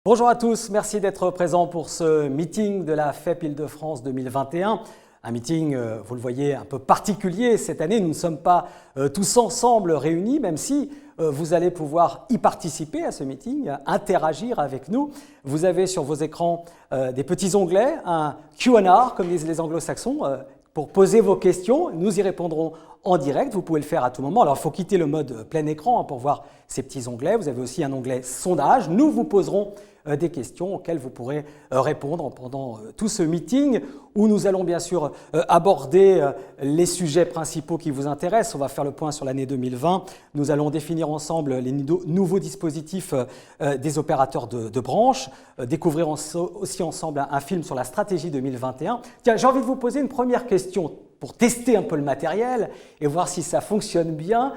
Bonjour à tous, merci d'être présents pour ce meeting de la FEP Île-de-France 2021. Un meeting, vous le voyez, un peu particulier cette année. Nous ne sommes pas tous ensemble réunis, même si vous allez pouvoir y participer à ce meeting, interagir avec nous. Vous avez sur vos écrans des petits onglets, un Q&A, comme disent les anglo-saxons, pour poser vos questions. Nous y répondrons en direct. Vous pouvez le faire à tout moment. Alors, il faut quitter le mode plein écran pour voir ces petits onglets. Vous avez aussi un onglet sondage. Nous vous poserons des questions auxquelles vous pourrez répondre pendant tout ce meeting où nous allons bien sûr aborder les sujets principaux qui vous intéressent. On va faire le point sur l'année 2020. Nous allons définir ensemble les nouveaux dispositifs des opérateurs de branche, découvrir aussi ensemble un film sur la stratégie 2021. Tiens, j'ai envie de vous poser une première question pour tester un peu le matériel et voir si ça fonctionne bien.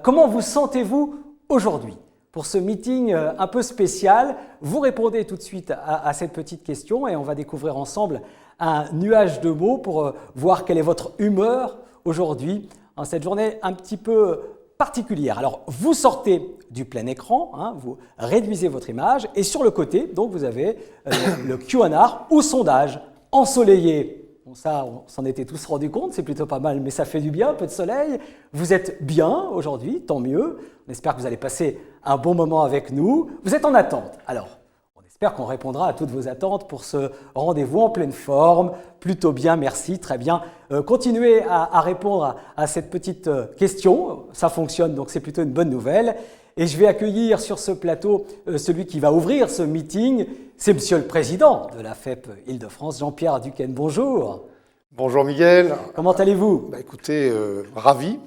Comment vous sentez-vous aujourd'hui ? Pour ce meeting un peu spécial, vous répondez tout de suite à cette petite question et on va découvrir ensemble un nuage de mots pour voir quelle est votre humeur aujourd'hui en cette journée un petit peu particulière. Alors, vous sortez du plein écran, vous réduisez votre image et sur le côté, donc vous avez le Q&A ou sondage ensoleillé. Bon, ça, on s'en était tous rendu compte, c'est plutôt pas mal, mais ça fait du bien, un peu de soleil. Vous êtes bien aujourd'hui, tant mieux. On espère que vous allez passer un bon moment avec nous. Vous êtes en attente. Alors, on espère qu'on répondra à toutes vos attentes pour ce rendez-vous en pleine forme. Plutôt bien, merci, très bien. Continuez à répondre à cette petite question. Ça fonctionne, donc c'est plutôt une bonne nouvelle. Et je vais accueillir sur ce plateau celui qui va ouvrir ce meeting. C'est Monsieur le Président de la FEP Île-de-France, Jean-Pierre Duquesne. Bonjour. Bonjour Miguel. Comment allez-vous ? Écoutez, ravi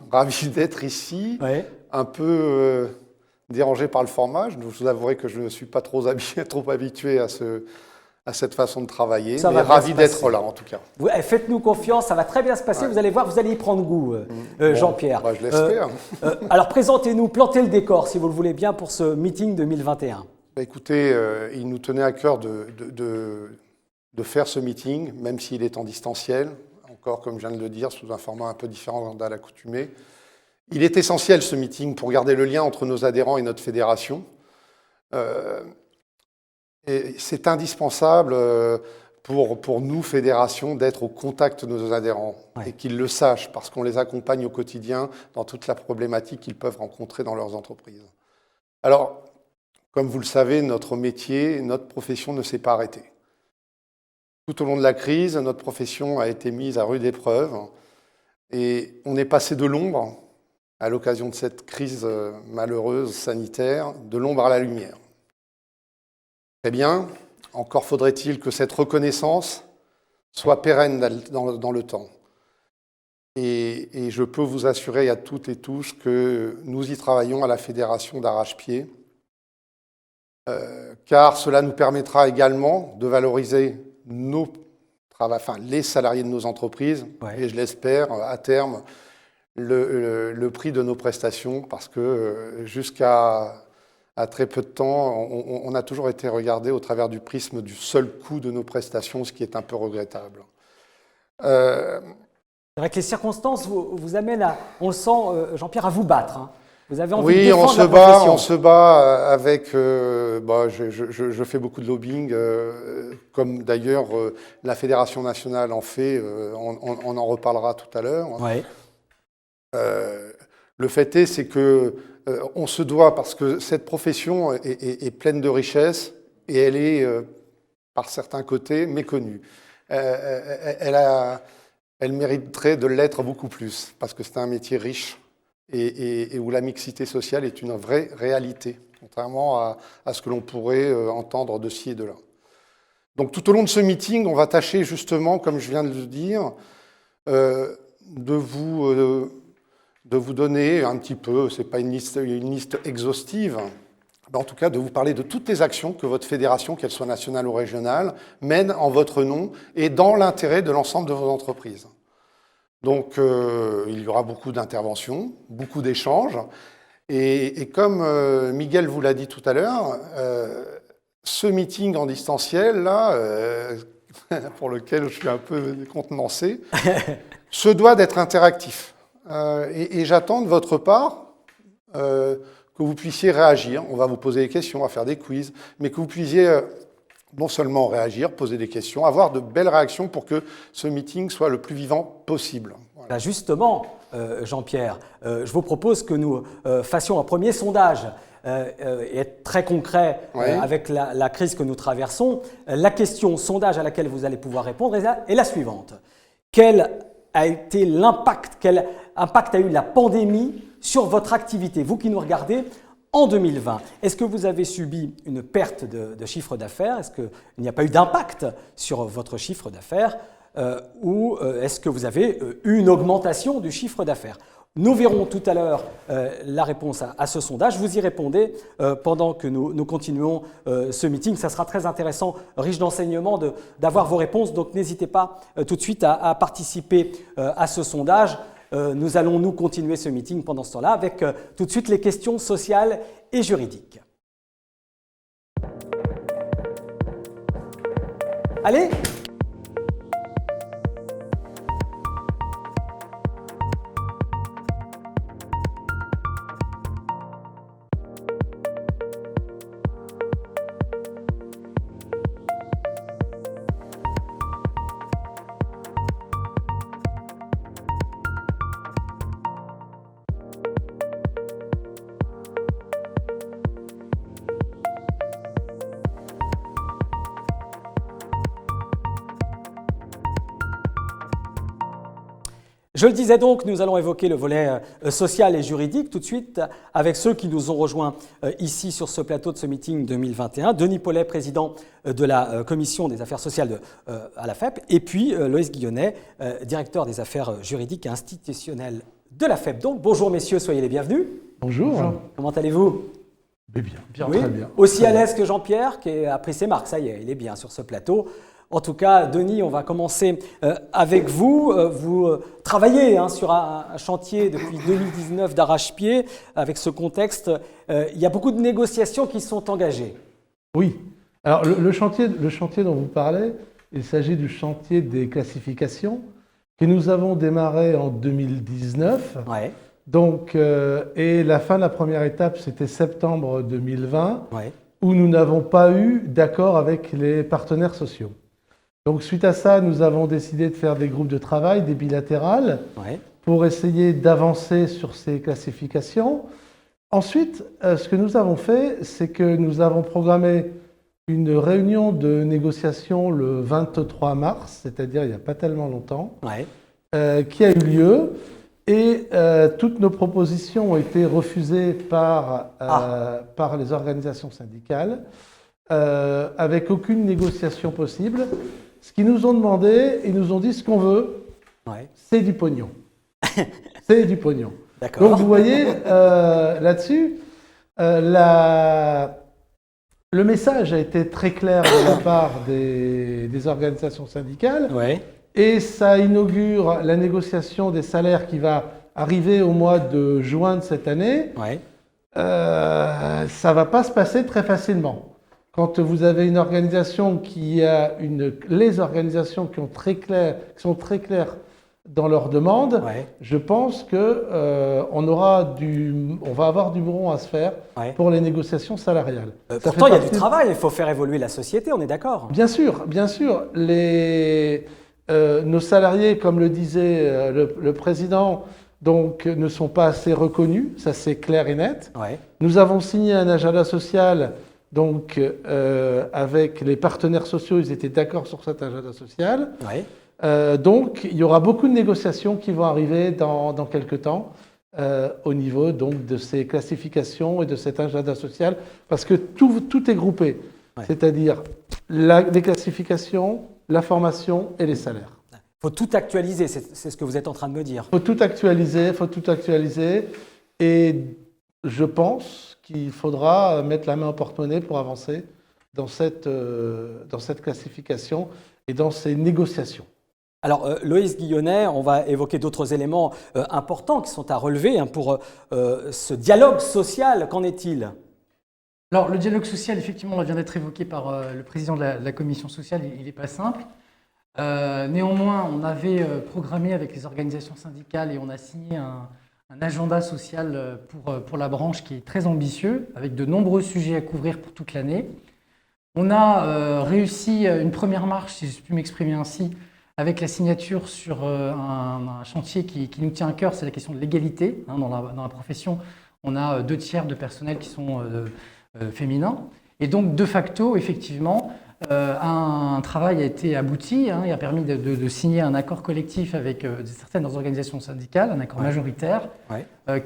d'aêtre ici. Ouais. Un peu dérangé par le format. Je vous avouerai que je ne suis pas trop habitué à cette façon de travailler. Ça mais va ravi d'être là en tout cas. Faites-nous confiance, ça va très bien se passer. Ouais. Vous allez voir, vous allez y prendre goût, Jean-Pierre. Je l'espère. Alors présentez-nous, plantez le décor si vous le voulez bien pour ce meeting 2021. Écoutez, il nous tenait à cœur de faire ce meeting, même s'il est en distanciel, encore comme je viens de le dire, sous un format un peu différent d'à l'accoutumée. Il est essentiel ce meeting pour garder le lien entre nos adhérents et notre fédération. Et c'est indispensable pour nous, fédération, d'être au contact de nos adhérents et qu'ils le sachent parce qu'on les accompagne au quotidien dans toute la problématique qu'ils peuvent rencontrer dans leurs entreprises. Alors, comme vous le savez, notre métier, notre profession ne s'est pas arrêtée. Tout au long de la crise, notre profession a été mise à rude épreuve et on est passé de l'ombre, à l'occasion de cette crise malheureuse sanitaire, de l'ombre à la lumière. Très bien, encore faudrait-il que cette reconnaissance soit pérenne dans le temps. Et je peux vous assurer à toutes et tous que nous y travaillons à la Fédération d'Arrache-Pied, car cela nous permettra également de valoriser les salariés de nos entreprises, et je l'espère, à terme, le prix de nos prestations, parce que jusqu'à très peu de temps, on a toujours été regardé au travers du prisme du seul coût de nos prestations, ce qui est un peu regrettable. C'est vrai que les circonstances vous amènent, on le sent, Jean-Pierre, à vous battre. Vous avez envie de défendre la profession. On se bat avec... je fais beaucoup de lobbying, comme d'ailleurs la Fédération nationale en fait. On en reparlera tout à l'heure. Ouais. Le fait c'est que on se doit, parce que cette profession est pleine de richesses et elle est, par certains côtés, méconnue. Elle mériterait de l'être beaucoup plus, parce que c'est un métier riche et où la mixité sociale est une vraie réalité, contrairement à ce que l'on pourrait entendre de ci et de là. Donc tout au long de ce meeting, on va tâcher justement, comme je viens de le dire, de vous donner un petit peu, ce n'est pas une liste exhaustive, mais en tout cas de vous parler de toutes les actions que votre fédération, qu'elle soit nationale ou régionale, mène en votre nom et dans l'intérêt de l'ensemble de vos entreprises. Donc il y aura beaucoup d'interventions, beaucoup d'échanges, et comme Miguel vous l'a dit tout à l'heure, ce meeting en distanciel, là, pour lequel je suis un peu contenancé, se doit d'être interactif. Et j'attends de votre part que que vous puissiez réagir. On va vous poser des questions, on va faire des quiz, mais que vous puissiez non seulement réagir, poser des questions, avoir de belles réactions pour que ce meeting soit le plus vivant possible. Voilà. Là justement, Jean-Pierre, je vous propose que nous fassions un premier sondage et être très concret avec la crise que nous traversons. La question sondage à laquelle vous allez pouvoir répondre est la suivante. Quel a été l'impact, quel impact a eu la pandémie sur votre activité, vous qui nous regardez en 2020? Est-ce que vous avez subi une perte de chiffre d'affaires? Est-ce qu'il n'y a pas eu d'impact sur votre chiffre d'affaires? Ou est-ce que vous avez eu une augmentation du chiffre d'affaires? Nous verrons tout à l'heure la réponse à ce sondage. Vous y répondez pendant que nous continuons ce meeting. Ça sera très intéressant, riche d'enseignements, d'avoir vos réponses. Donc n'hésitez pas tout de suite à participer à ce sondage. Nous allons nous continuer ce meeting pendant ce temps-là avec tout de suite les questions sociales et juridiques. Allez! Je le disais donc, nous allons évoquer le volet social et juridique tout de suite avec ceux qui nous ont rejoints ici sur ce plateau de ce meeting 2021. Denis Paulet, président de la commission des affaires sociales à la FEP, et puis Loïs Guillonnet, directeur des affaires juridiques et institutionnelles de la FEP. Donc bonjour messieurs, soyez les bienvenus. Bonjour. Comment allez-vous? Bien, oui, très bien. Aussi à l'aise que Jean-Pierre qui a pris ses marques, ça y est, il est bien sur ce plateau. En tout cas, Denis, on va commencer avec vous. Vous travaillez sur un chantier depuis 2019 d'arrache-pied. Avec ce contexte, il y a beaucoup de négociations qui sont engagées. Oui. Alors, le chantier dont vous parlez, il s'agit du chantier des classifications que nous avons démarré en 2019. Ouais. Donc, et la fin de la première étape, c'était septembre 2020, ouais. où nous n'avons pas eu d'accord avec les partenaires sociaux. Donc, suite à ça, nous avons décidé de faire des groupes de travail, des bilatérales, ouais. pour essayer d'avancer sur ces classifications. Ensuite, ce que nous avons fait, c'est que nous avons programmé une réunion de négociation le 23 mars, c'est-à-dire il n'y a pas tellement longtemps, ouais. Qui a eu lieu. Et toutes nos propositions ont été refusées par les organisations syndicales, avec aucune négociation possible. Ce qu'ils nous ont demandé, ils nous ont dit ce qu'on veut, ouais. c'est du pognon. C'est du pognon. D'accord. Donc vous voyez, là-dessus, le message a été très clair de la part des organisations syndicales. Ouais. Et ça inaugure la négociation des salaires qui va arriver au mois de juin de cette année. Ouais. Ça ne va pas se passer très facilement. Quand vous avez une organisation les organisations qui sont très claires dans leurs demandes, ouais. je pense qu'on va avoir du brouillon à se faire ouais. pour les négociations salariales. Pourtant, il y a du travail, il faut faire évoluer la société, on est d'accord? Bien sûr, bien sûr. Nos salariés, comme le disait le président, donc, ne sont pas assez reconnus, ça c'est clair et net. Ouais. Nous avons signé un agenda social donc, avec les partenaires sociaux, ils étaient d'accord sur cet agenda social. Ouais. Donc il y aura beaucoup de négociations qui vont arriver dans quelques temps au niveau donc, de ces classifications et de cet agenda social, parce que tout est groupé, ouais. C'est-à-dire les classifications, la formation et les salaires. Il faut tout actualiser, c'est ce que vous êtes en train de me dire. Il faut tout actualiser, et je pense qu'il faudra mettre la main au porte-monnaie pour avancer dans cette classification et dans ces négociations. Alors, Loïs Guillonnet, on va évoquer d'autres éléments importants qui sont à relever pour ce dialogue social. Qu'en est-il? Alors, le dialogue social, effectivement, vient d'être évoqué par le président de la commission sociale. Il n'est pas simple. Néanmoins, on avait programmé avec les organisations syndicales et on a signé un agenda social pour la branche qui est très ambitieux, avec de nombreux sujets à couvrir pour toute l'année. On a réussi une première marche, si je puis m'exprimer ainsi, avec la signature sur un chantier qui nous tient à cœur, c'est la question de l'égalité. Dans la profession, on a 2/3 de personnel qui sont féminins. Et donc, de facto, effectivement, un travail a été abouti. Il a permis de signer un accord collectif avec certaines organisations syndicales, un accord majoritaire,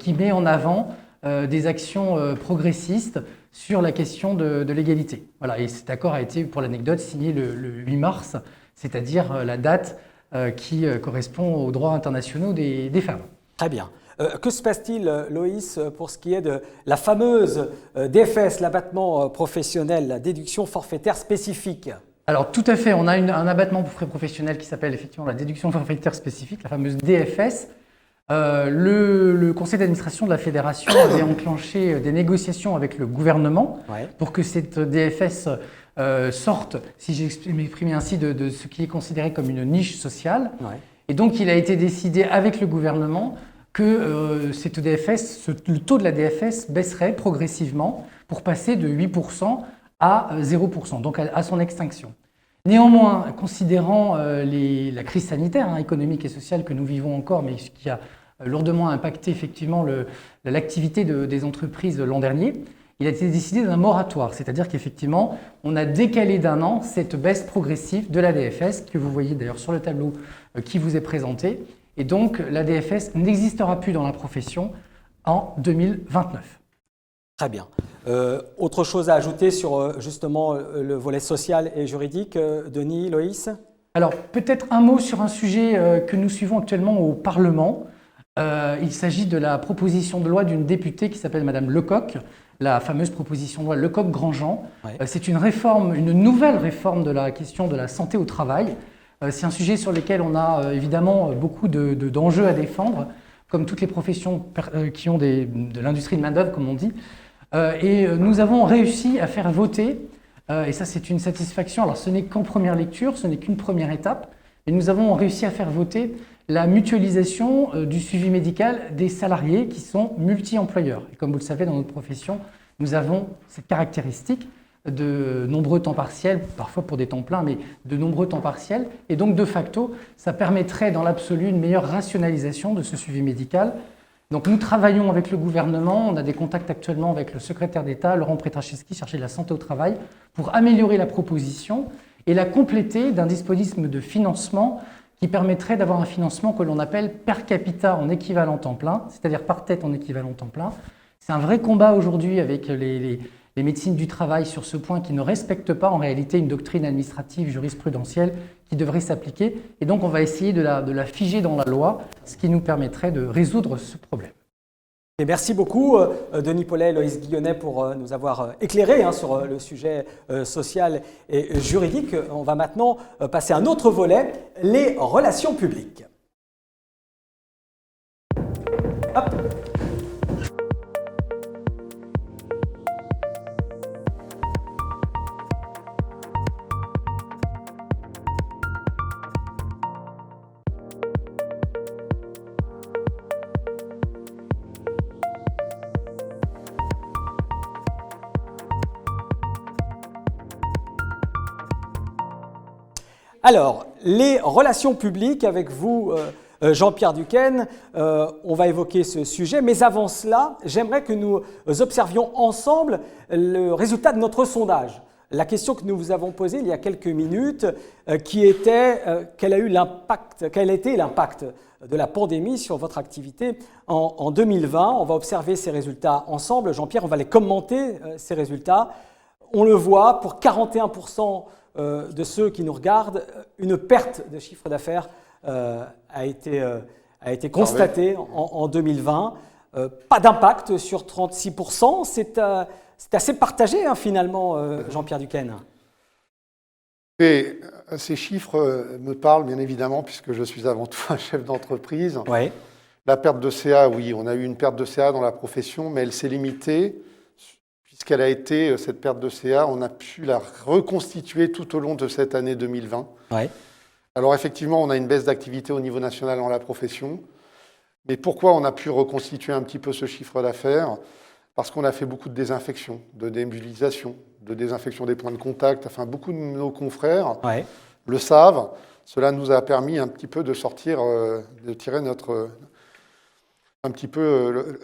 qui met en avant des actions progressistes sur la question de l'égalité. Voilà. Et cet accord a été, pour l'anecdote, signé le 8 mars, c'est-à-dire la date qui correspond aux droits internationaux des femmes. Très bien. Que se passe-t-il, Loïs, pour ce qui est de la fameuse DFS, l'abattement professionnel, la déduction forfaitaire spécifique? Alors tout à fait, on a un abattement pour frais professionnels qui s'appelle effectivement la déduction forfaitaire spécifique, la fameuse DFS. Le conseil d'administration de la fédération avait enclenché des négociations avec le gouvernement pour que cette DFS sorte, si j'exprime ainsi, de ce qui est considéré comme une niche sociale. Et donc il a été décidé avec le gouvernement que cette DFS, le taux de la DFS baisserait progressivement pour passer de 8% à 0%, donc à son extinction. Néanmoins, considérant la crise sanitaire, économique et sociale que nous vivons encore, mais qui a lourdement impacté effectivement l'activité des entreprises l'an dernier, il a été décidé d'un moratoire, c'est-à-dire qu'effectivement, on a décalé d'un an cette baisse progressive de la DFS, que vous voyez d'ailleurs sur le tableau qui vous est présenté. Et donc, la DFS n'existera plus dans la profession en 2029. Très bien. Autre chose à ajouter sur justement le volet social et juridique, Denis, Loïs? Alors, peut-être un mot sur un sujet que nous suivons actuellement au Parlement. Il s'agit de la proposition de loi d'une députée qui s'appelle Madame Lecoq, la fameuse proposition de loi Lecoq-Grandjean. C'est une réforme, une nouvelle réforme de la question de la santé au travail. C'est un sujet sur lequel on a évidemment beaucoup d'enjeux à défendre, comme toutes les professions qui ont de l'industrie de main-d'œuvre, comme on dit. Et nous avons réussi à faire voter, et ça c'est une satisfaction, alors ce n'est qu'en première lecture, ce n'est qu'une première étape, mais nous avons réussi à faire voter la mutualisation du suivi médical des salariés qui sont multi-employeurs. Et comme vous le savez, dans notre profession, nous avons cette caractéristique de nombreux temps partiels, parfois pour des temps pleins, mais de nombreux temps partiels. Et donc, de facto, ça permettrait dans l'absolu une meilleure rationalisation de ce suivi médical. Donc, nous travaillons avec le gouvernement, on a des contacts actuellement avec le secrétaire d'État, Laurent Petraschewski, chargé de la santé au travail, pour améliorer la proposition et la compléter d'un dispositif de financement qui permettrait d'avoir un financement que l'on appelle per capita en équivalent temps plein, c'est-à-dire par tête en équivalent temps plein. C'est un vrai combat aujourd'hui avec les médecines du travail sur ce point qui ne respectent pas en réalité une doctrine administrative jurisprudentielle qui devrait s'appliquer. Et donc on va essayer de la figer dans la loi, ce qui nous permettrait de résoudre ce problème. Et merci beaucoup Denis Paulet et Loïs Guillonnet pour nous avoir éclairé sur le sujet social et juridique. On va maintenant passer à un autre volet, les relations publiques. Hop. Alors, les relations publiques avec vous, Jean-Pierre Duquesne, on va évoquer ce sujet, mais avant cela, j'aimerais que nous observions ensemble le résultat de notre sondage. La question que nous vous avons posée il y a quelques minutes, qui était quel a été l'impact de la pandémie sur votre activité en 2020. On va observer ces résultats ensemble. Jean-Pierre, on va les commenter, ces résultats. On le voit, pour 41% de ceux qui nous regardent, une perte de chiffre d'affaires a été constatée en 2020. Pas d'impact sur 36%. C'est assez partagé finalement, Jean-Pierre Duquesne. Et ces chiffres me parlent bien évidemment puisque je suis avant tout un chef d'entreprise. Ouais. La perte de CA, oui, on a eu une perte de CA dans la profession, mais elle s'est limitée. Puisqu'elle a été, cette perte de CA, on a pu la reconstituer tout au long de cette année 2020. Ouais. Alors effectivement, on a une baisse d'activité au niveau national dans la profession. Mais pourquoi on a pu reconstituer un petit peu ce chiffre d'affaires? Parce qu'on a fait beaucoup de désinfection, de démobilisation, de désinfection des points de contact. Enfin, beaucoup de nos confrères le savent. Cela nous a permis un petit peu de sortir, de tirer un petit peu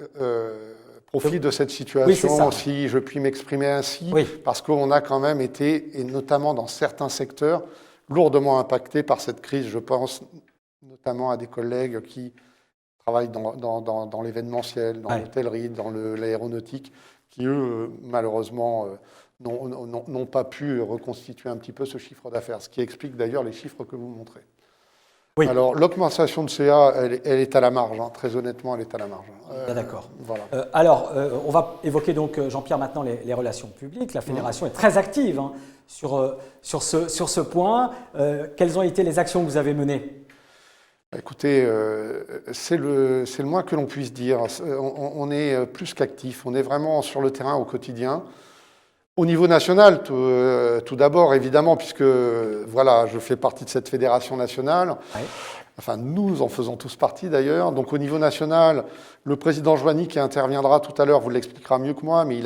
profit de cette situation, si je puis m'exprimer ainsi, parce qu'on a quand même été, et notamment dans certains secteurs, lourdement impactés par cette crise. Je pense notamment à des collègues qui travaillent dans l'événementiel, dans l'hôtellerie, dans l'aéronautique, qui, eux, malheureusement, n'ont pas pu reconstituer un petit peu ce chiffre d'affaires, ce qui explique d'ailleurs les chiffres que vous montrez. Oui. Alors, l'augmentation de CA, elle est à la marge, hein. Très honnêtement, elle est à la marge. D'accord. Voilà. On va évoquer donc, Jean-Pierre, maintenant les relations publiques. La Fédération est très active hein, sur ce point. Quelles ont été les actions que vous avez menées ? Écoutez, c'est le moins que l'on puisse dire. On est plus qu'actif, on est vraiment sur le terrain au quotidien. Au niveau national, tout d'abord, évidemment, puisque voilà, je fais partie de cette fédération nationale. Enfin, nous en faisons tous partie d'ailleurs. Donc au niveau national, le président Joigny qui interviendra tout à l'heure vous l'expliquera mieux que moi, mais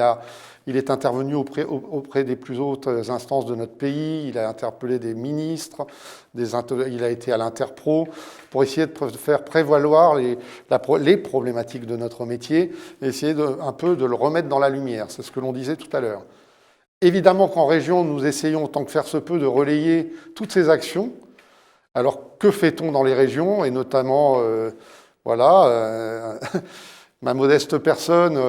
il est intervenu auprès des plus hautes instances de notre pays. Il a interpellé des ministres, il a été à l'Interpro pour essayer de faire prévaloir les problématiques de notre métier et essayer un peu de le remettre dans la lumière. C'est ce que l'on disait tout à l'heure. Évidemment qu'en région, nous essayons autant que faire se peut de relayer toutes ces actions. Alors, que fait-on dans les régions? Et notamment, ma modeste personne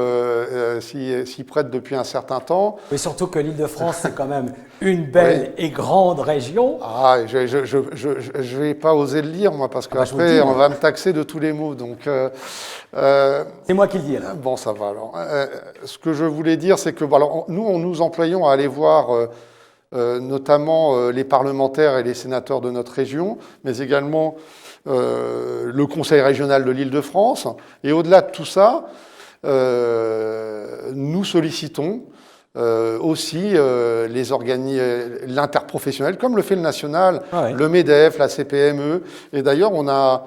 s'y prête depuis un certain temps. Oui, surtout que l'Île-de-France, c'est quand même une belle et grande région. Ah, je vais pas oser le lire, moi, parce qu'après, on va me taxer de tous les mots. Donc, c'est moi qui le dis, alors. Bon, ça va, alors. Ce que je voulais dire, c'est que nous nous employons à aller voir notamment les parlementaires et les sénateurs de notre région, mais également le Conseil régional de l'Île-de-France. Et au-delà de tout ça, nous sollicitons aussi l'interprofessionnel, comme le fait le national, le MEDEF, la CPME. Et d'ailleurs, on a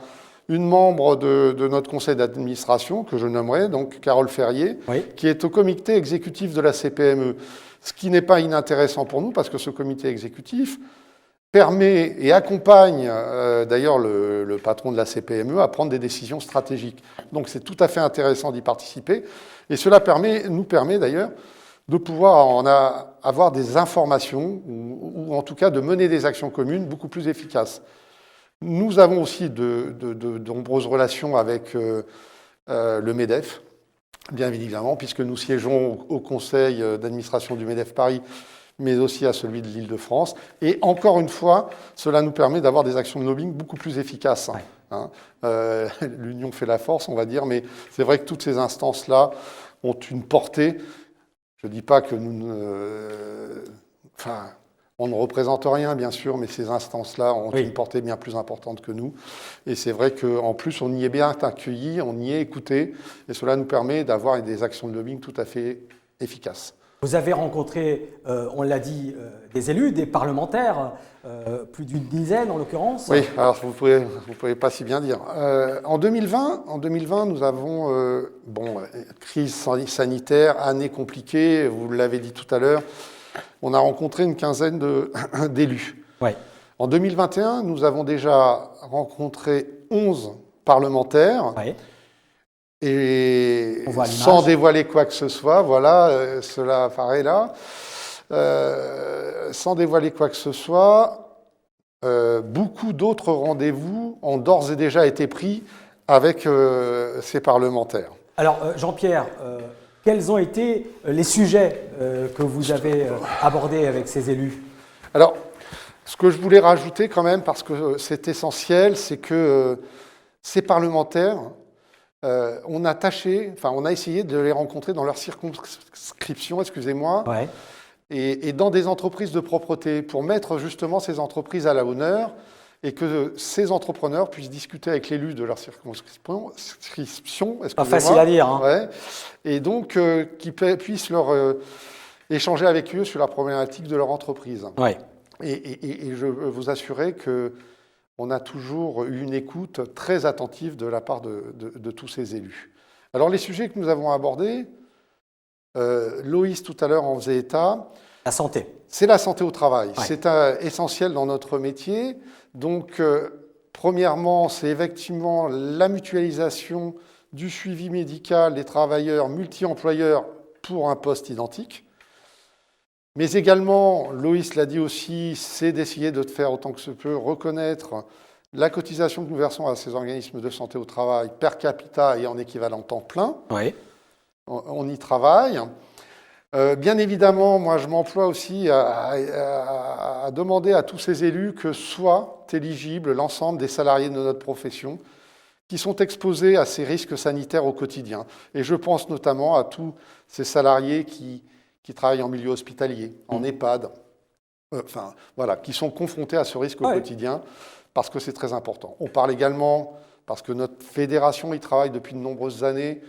une membre de notre conseil d'administration, que je nommerai, donc Carole Ferrier, qui est au comité exécutif de la CPME. Ce qui n'est pas inintéressant pour nous, parce que ce comité exécutif permet et accompagne d'ailleurs le patron de la CPME à prendre des décisions stratégiques. Donc c'est tout à fait intéressant d'y participer. Et cela nous permet d'ailleurs de pouvoir avoir des informations, ou en tout cas de mener des actions communes beaucoup plus efficaces. Nous avons aussi de nombreuses relations avec le MEDEF, bien évidemment, puisque nous siégeons au conseil d'administration du MEDEF Paris, mais aussi à celui de l'Île-de-France. Et encore une fois, cela nous permet d'avoir des actions de lobbying beaucoup plus efficaces. L'union fait la force, on va dire, mais c'est vrai que toutes ces instances-là ont une portée. Je ne dis pas que on ne représente rien, bien sûr, mais ces instances-là ont une portée bien plus importante que nous. Et c'est vrai qu'en plus, on y est bien accueillis, on y est écouté, et cela nous permet d'avoir des actions de lobbying tout à fait efficaces. Vous avez rencontré, on l'a dit, des élus, des parlementaires, plus d'une dizaine en l'occurrence. Oui, alors vous pouvez pas si bien dire. En 2020, nous avons, crise sanitaire, année compliquée, vous l'avez dit tout à l'heure, on a rencontré une quinzaine d'élus. En 2021, nous avons déjà rencontré 11 parlementaires. Et sans dévoiler quoi que ce soit, voilà, cela apparaît là. Sans dévoiler quoi que ce soit, beaucoup d'autres rendez-vous ont d'ores et déjà été pris avec ces parlementaires. Alors, Jean-Pierre, quels ont été les sujets que vous avez abordés avec ces élus? Alors, ce que je voulais rajouter quand même, parce que c'est essentiel, c'est que ces parlementaires, on a essayé de les rencontrer dans leur circonscription, et dans des entreprises de propreté, pour mettre justement ces entreprises à la honneur, et que ces entrepreneurs puissent discuter avec l'élu de leur circonscription. Pas facile à dire. Et donc, qu'ils puissent échanger avec eux sur la problématique de leur entreprise. Et je veux vous assurer que on a toujours eu une écoute très attentive de la part de tous ces élus. Alors les sujets que nous avons abordés, Loïs tout à l'heure en faisait état. La santé. C'est la santé au travail. Ouais. C'est essentiel dans notre métier. Donc, premièrement, c'est effectivement la mutualisation du suivi médical des travailleurs multi-employeurs pour un poste identique. Mais également, Loïs l'a dit aussi, c'est d'essayer de faire autant que se peut reconnaître la cotisation que nous versons à ces organismes de santé au travail per capita et en équivalent temps plein. Oui. On y travaille. Bien évidemment, moi je m'emploie aussi à demander à tous ces élus que soient éligibles l'ensemble des salariés de notre profession qui sont exposés à ces risques sanitaires au quotidien. Et je pense notamment à tous ces salariés qui travaillent en milieu hospitalier, en EHPAD, qui sont confrontés à ce risque au quotidien, parce que c'est très important. On parle également, parce que notre fédération y travaille depuis de nombreuses années,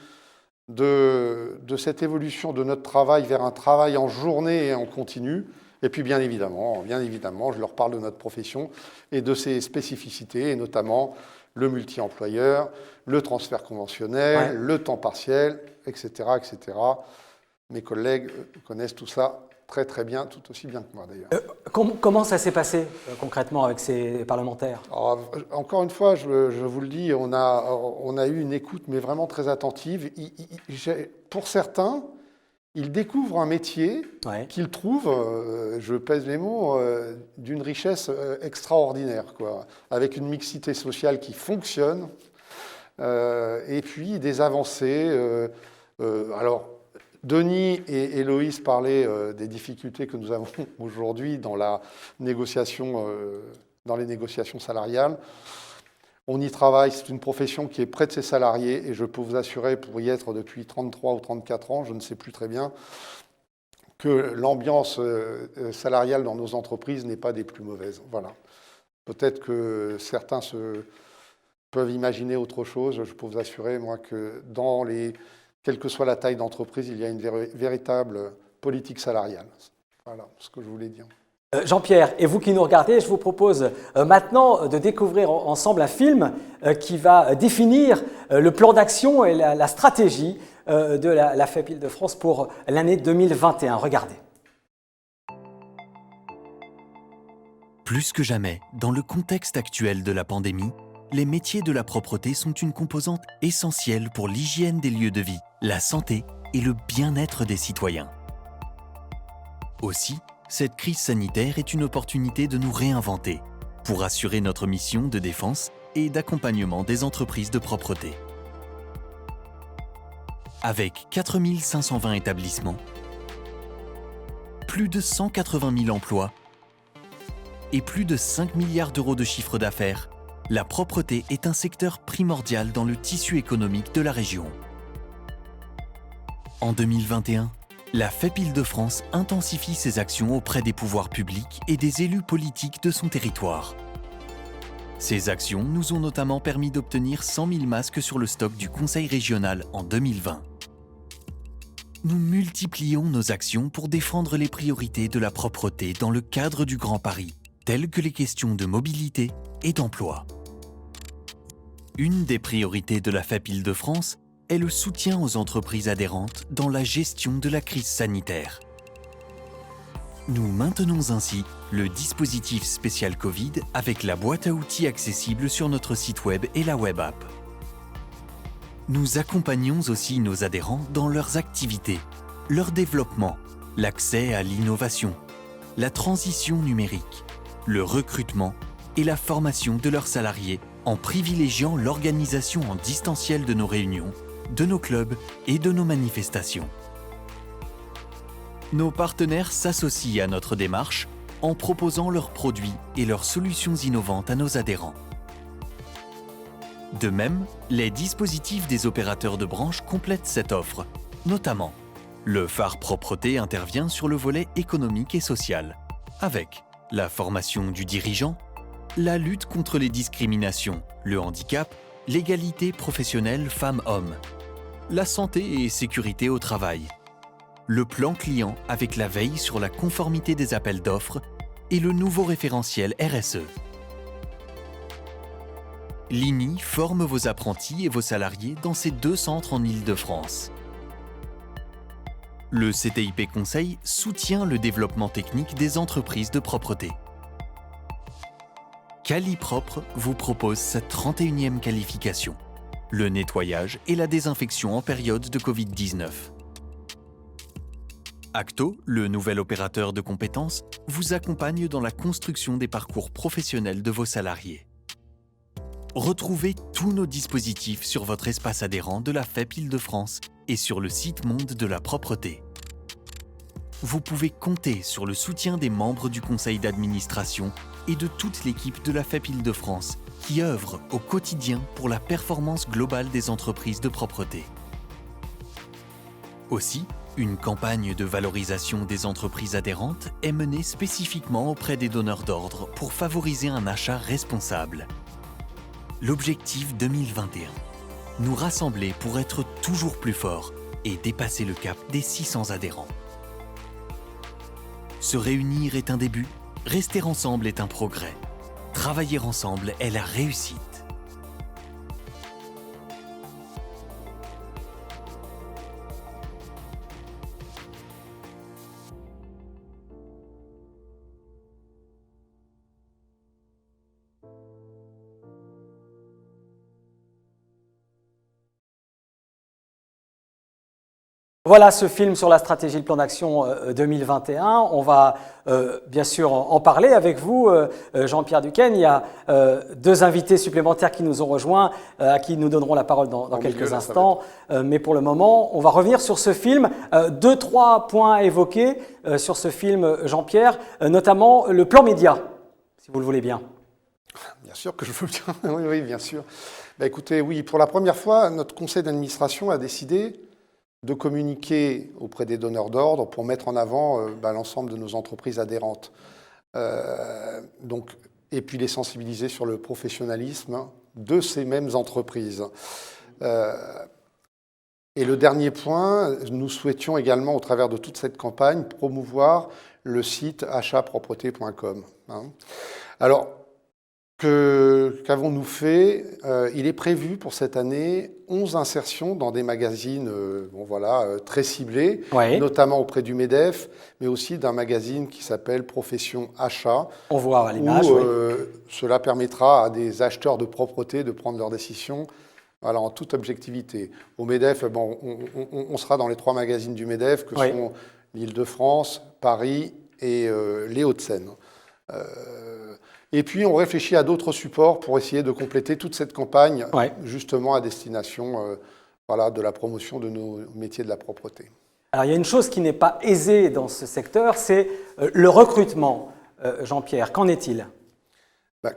de cette évolution de notre travail vers un travail en journée et en continu. Et puis bien évidemment, je leur parle de notre profession et de ses spécificités, et notamment le multi-employeur, le transfert conventionnel, le temps partiel, etc., etc. Mes collègues connaissent tout ça très très bien, tout aussi bien que moi d'ailleurs. Comment ça s'est passé concrètement avec ces parlementaires? Alors, encore une fois, je vous le dis, on a eu une écoute mais vraiment très attentive. Pour certains, ils découvrent un métier qu'ils trouvent, je pèse mes mots, d'une richesse extraordinaire, quoi, avec une mixité sociale qui fonctionne, et puis des avancées. Alors, Denis et Loïs parlaient des difficultés que nous avons aujourd'hui dans les négociations salariales. On y travaille, c'est une profession qui est près de ses salariés, et je peux vous assurer, pour y être depuis 33 ou 34 ans, je ne sais plus très bien, que l'ambiance salariale dans nos entreprises n'est pas des plus mauvaises. Voilà. Peut-être que certains peuvent imaginer autre chose. Je peux vous assurer, moi, que quelle que soit la taille d'entreprise, il y a une véritable politique salariale. Voilà ce que je voulais dire. Jean-Pierre, et vous qui nous regardez, je vous propose maintenant de découvrir ensemble un film qui va définir le plan d'action et la stratégie de la FEP Île-de-France pour l'année 2021. Regardez. Plus que jamais, dans le contexte actuel de la pandémie, les métiers de la propreté sont une composante essentielle pour l'hygiène des lieux de vie, la santé et le bien-être des citoyens. Aussi, cette crise sanitaire est une opportunité de nous réinventer pour assurer notre mission de défense et d'accompagnement des entreprises de propreté. Avec 4 520 établissements, plus de 180 000 emplois et plus de 5 milliards d'euros de chiffre d'affaires, la propreté est un secteur primordial dans le tissu économique de la région. En 2021, la FEP Île-de-France intensifie ses actions auprès des pouvoirs publics et des élus politiques de son territoire. Ces actions nous ont notamment permis d'obtenir 100 000 masques sur le stock du Conseil régional en 2020. Nous multiplions nos actions pour défendre les priorités de la propreté dans le cadre du Grand Paris, telles que les questions de mobilité et d'emploi. Une des priorités de la FEP Île-de-France est le soutien aux entreprises adhérentes dans la gestion de la crise sanitaire. Nous maintenons ainsi le dispositif spécial Covid avec la boîte à outils accessible sur notre site web et la web app. Nous accompagnons aussi nos adhérents dans leurs activités, leur développement, l'accès à l'innovation, la transition numérique, le recrutement et la formation de leurs salariés en privilégiant l'organisation en distanciel de nos réunions, de nos clubs et de nos manifestations. Nos partenaires s'associent à notre démarche en proposant leurs produits et leurs solutions innovantes à nos adhérents. De même, les dispositifs des opérateurs de branche complètent cette offre, notamment le phare propreté intervient sur le volet économique et social, avec la formation du dirigeant, la lutte contre les discriminations, le handicap, l'égalité professionnelle femmes-hommes, la santé et sécurité au travail, le plan client avec la veille sur la conformité des appels d'offres et le nouveau référentiel RSE. l'INI forme vos apprentis et vos salariés dans ces 2 centres en Île-de-France. Le CTIP Conseil soutient le développement technique des entreprises de propreté. Qualipropre vous propose sa 31e qualification, le nettoyage et la désinfection en période de Covid-19. Acto, le nouvel opérateur de compétences, vous accompagne dans la construction des parcours professionnels de vos salariés. Retrouvez tous nos dispositifs sur votre espace adhérent de la FEP Île-de-France et sur le site Monde de la propreté. Vous pouvez compter sur le soutien des membres du conseil d'administration et de toute l'équipe de la FEP Île-de-France qui œuvre au quotidien pour la performance globale des entreprises de propreté. Aussi, une campagne de valorisation des entreprises adhérentes est menée spécifiquement auprès des donneurs d'ordre pour favoriser un achat responsable. L'objectif 2021, nous rassembler pour être toujours plus forts et dépasser le cap des 600 adhérents. Se réunir est un début, rester ensemble est un progrès. Travailler ensemble est la réussite. Voilà ce film sur la stratégie de plan d'action 2021. On va bien sûr en parler avec vous, Jean-Pierre Duquesne. Il y a 2 invités supplémentaires qui nous ont rejoints, à qui nous donnerons la parole dans quelques instants. Mais pour le moment, on va revenir sur ce film. 2-3 points à évoquer sur ce film, Jean-Pierre, notamment le plan média, si vous le voulez bien. Bien sûr que je veux bien. Oui, bien sûr. Écoutez, oui, pour la première fois, notre conseil d'administration a décidé de communiquer auprès des donneurs d'ordre pour mettre en avant l'ensemble de nos entreprises adhérentes. Et puis les sensibiliser sur le professionnalisme de ces mêmes entreprises. Et le dernier point, nous souhaitions également, au travers de toute cette campagne, promouvoir le site achatpropreté.com. Alors, qu'avons-nous fait? Il est prévu pour cette année 11 insertions dans des magazines très ciblés, Ouais. notamment auprès du MEDEF, mais aussi d'un magazine qui s'appelle Profession Achat. On voit à l'image. Où Oui. cela permettra à des acheteurs de propreté de prendre leurs décisions en toute objectivité. Au MEDEF, on sera dans les 3 magazines du MEDEF, que sont l'Île-de-France, Paris et les Hauts-de-Seine. Et puis, on réfléchit à d'autres supports pour essayer de compléter toute cette campagne, justement à destination de la promotion de nos métiers de la propreté. Alors, il y a une chose qui n'est pas aisée dans ce secteur, c'est le recrutement. Jean-Pierre, qu'en est-il?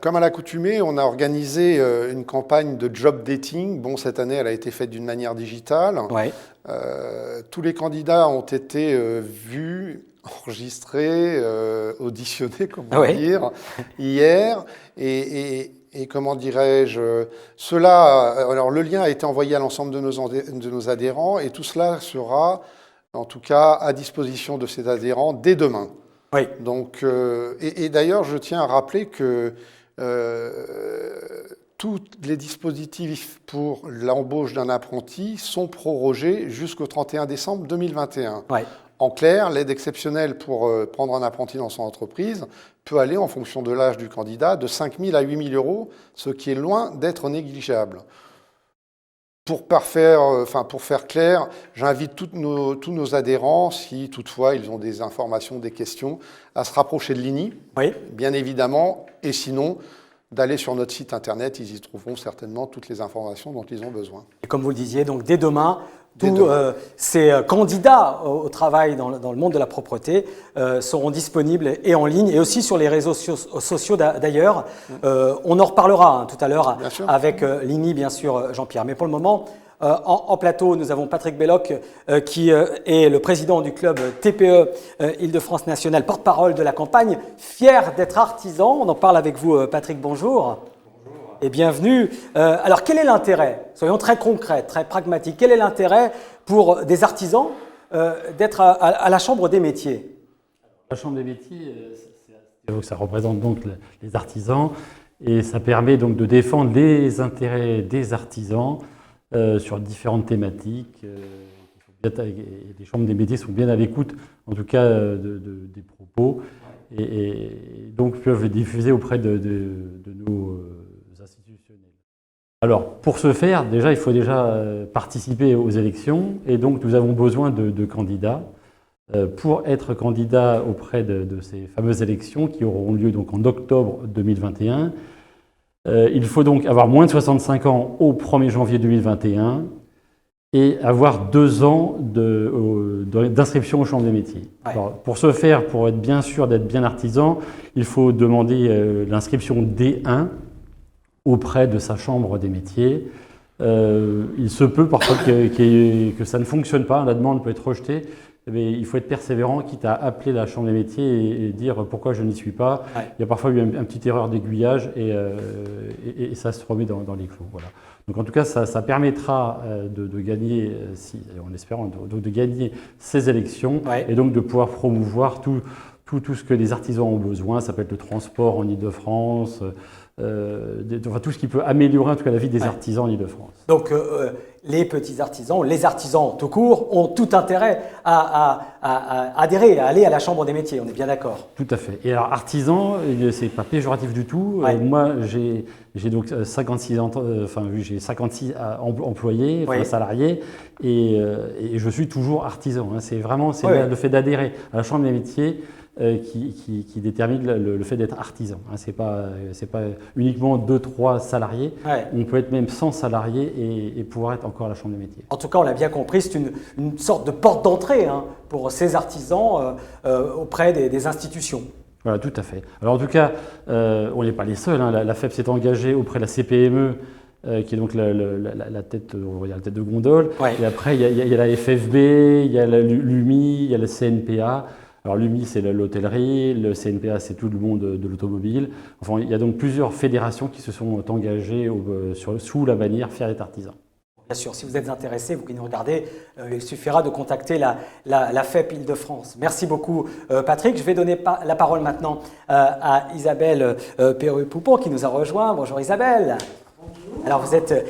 Comme à l'accoutumée, on a organisé une campagne de job dating. Bon, cette année, elle a été faite d'une manière digitale. Ouais. Tous les candidats ont été vus, enregistrés, auditionnés, comment dire, hier. Et comment dirais-je, alors le lien a été envoyé à l'ensemble de nos adhérents et tout cela sera, en tout cas, à disposition de ces adhérents dès demain. Oui. Donc, et d'ailleurs, je tiens à rappeler que tous les dispositifs pour l'embauche d'un apprenti sont prorogés jusqu'au 31 décembre 2021. Ouais. En clair, l'aide exceptionnelle pour prendre un apprenti dans son entreprise peut aller, en fonction de l'âge du candidat, de 5 000 à 8 000 euros, ce qui est loin d'être négligeable. Pour faire clair, j'invite tous nos adhérents, si toutefois ils ont des informations, des questions, à se rapprocher de l'INI, bien évidemment, et sinon d'aller sur notre site internet, ils y trouveront certainement toutes les informations dont ils ont besoin. Et comme vous le disiez, donc dès demain, tous ces candidats au travail dans le monde de la propreté seront disponibles et en ligne et aussi sur les réseaux sociaux d'ailleurs. On en reparlera tout à l'heure avec l'INI, bien sûr, Jean-Pierre. Mais pour le moment, en plateau, nous avons Patrick Belloc qui est le président du club TPE Île-de-France Nationale, porte-parole de la campagne, fier d'être artisan. On en parle avec vous, Patrick, bonjour. Et bienvenue. Alors, quel est l'intérêt? Soyons très concrets, très pragmatiques. Quel est l'intérêt pour des artisans d'être à la Chambre des métiers? La Chambre des métiers, ça représente donc les artisans. Et ça permet donc de défendre les intérêts des artisans sur différentes thématiques. Les chambres des métiers sont bien à l'écoute, en tout cas, des propos, et donc peuvent les diffuser auprès de nos institutionnels. Alors, pour ce faire, déjà, il faut participer aux élections, et donc nous avons besoin de candidats. Pour être candidat auprès de ces fameuses élections qui auront lieu donc en octobre 2021, il faut donc avoir moins de 65 ans au 1er janvier 2021 et avoir 2 ans d'inscription aux chambres des métiers. Ouais. Alors, pour ce faire, pour être bien sûr d'être bien artisan, il faut demander l'inscription D1 auprès de sa chambre des métiers. Il se peut parfois que ça ne fonctionne pas, la demande peut être rejetée. Mais il faut être persévérant, quitte à appeler la chambre des métiers et dire pourquoi je n'y suis pas. Ouais. Il y a parfois eu une petite erreur d'aiguillage et ça se remet dans les clous. Voilà. Donc en tout cas, ça permettra de gagner, en espérant, de gagner ces élections, ouais, et donc de pouvoir promouvoir tout ce que les artisans ont besoin. Ça peut être le transport en Île-de-France, enfin, tout ce qui peut améliorer en tout cas la vie des, ouais, artisans en Île-de-France. Donc les petits artisans, les artisans tout court, ont tout intérêt à adhérer, à aller à la Chambre des métiers, on est bien d'accord? Tout à fait. Et alors artisan, c'est pas péjoratif du tout. Ouais. Moi, j'ai donc 56 ans, j'ai 56 employés, enfin, oui, salariés, et je suis toujours artisan. Hein. C'est vraiment le fait d'adhérer à la Chambre des métiers qui détermine le fait d'être artisan. Hein. C'est pas uniquement 2-3 salariés. Ouais. On peut être même 100 salariés et pouvoir être encore à la Chambre des métiers. En tout cas, on l'a bien compris, c'est une sorte de porte d'entrée, hein, pour ces artisans auprès des institutions. Voilà, tout à fait. Alors en tout cas, on n'est pas les seuls. Hein. La FEP s'est engagée auprès de la CPME, qui est donc la tête, on va dire, la tête de gondole. Ouais. Et après, il y a la FFB, il y a l'UMI, il y a le CNPA. Alors l'UMI, c'est l'hôtellerie, le CNPA, c'est tout le monde de l'automobile. Enfin, il y a donc plusieurs fédérations qui se sont engagées sous la bannière Fier d'être artisan. Bien sûr, si vous êtes intéressé, vous qui nous regardez, il suffira de contacter la FEP Île-de-France. Merci beaucoup Patrick. Je vais donner la parole maintenant à Isabelle Perru-Poupon qui nous a rejoint. Bonjour Isabelle. Bonjour. Alors vous êtes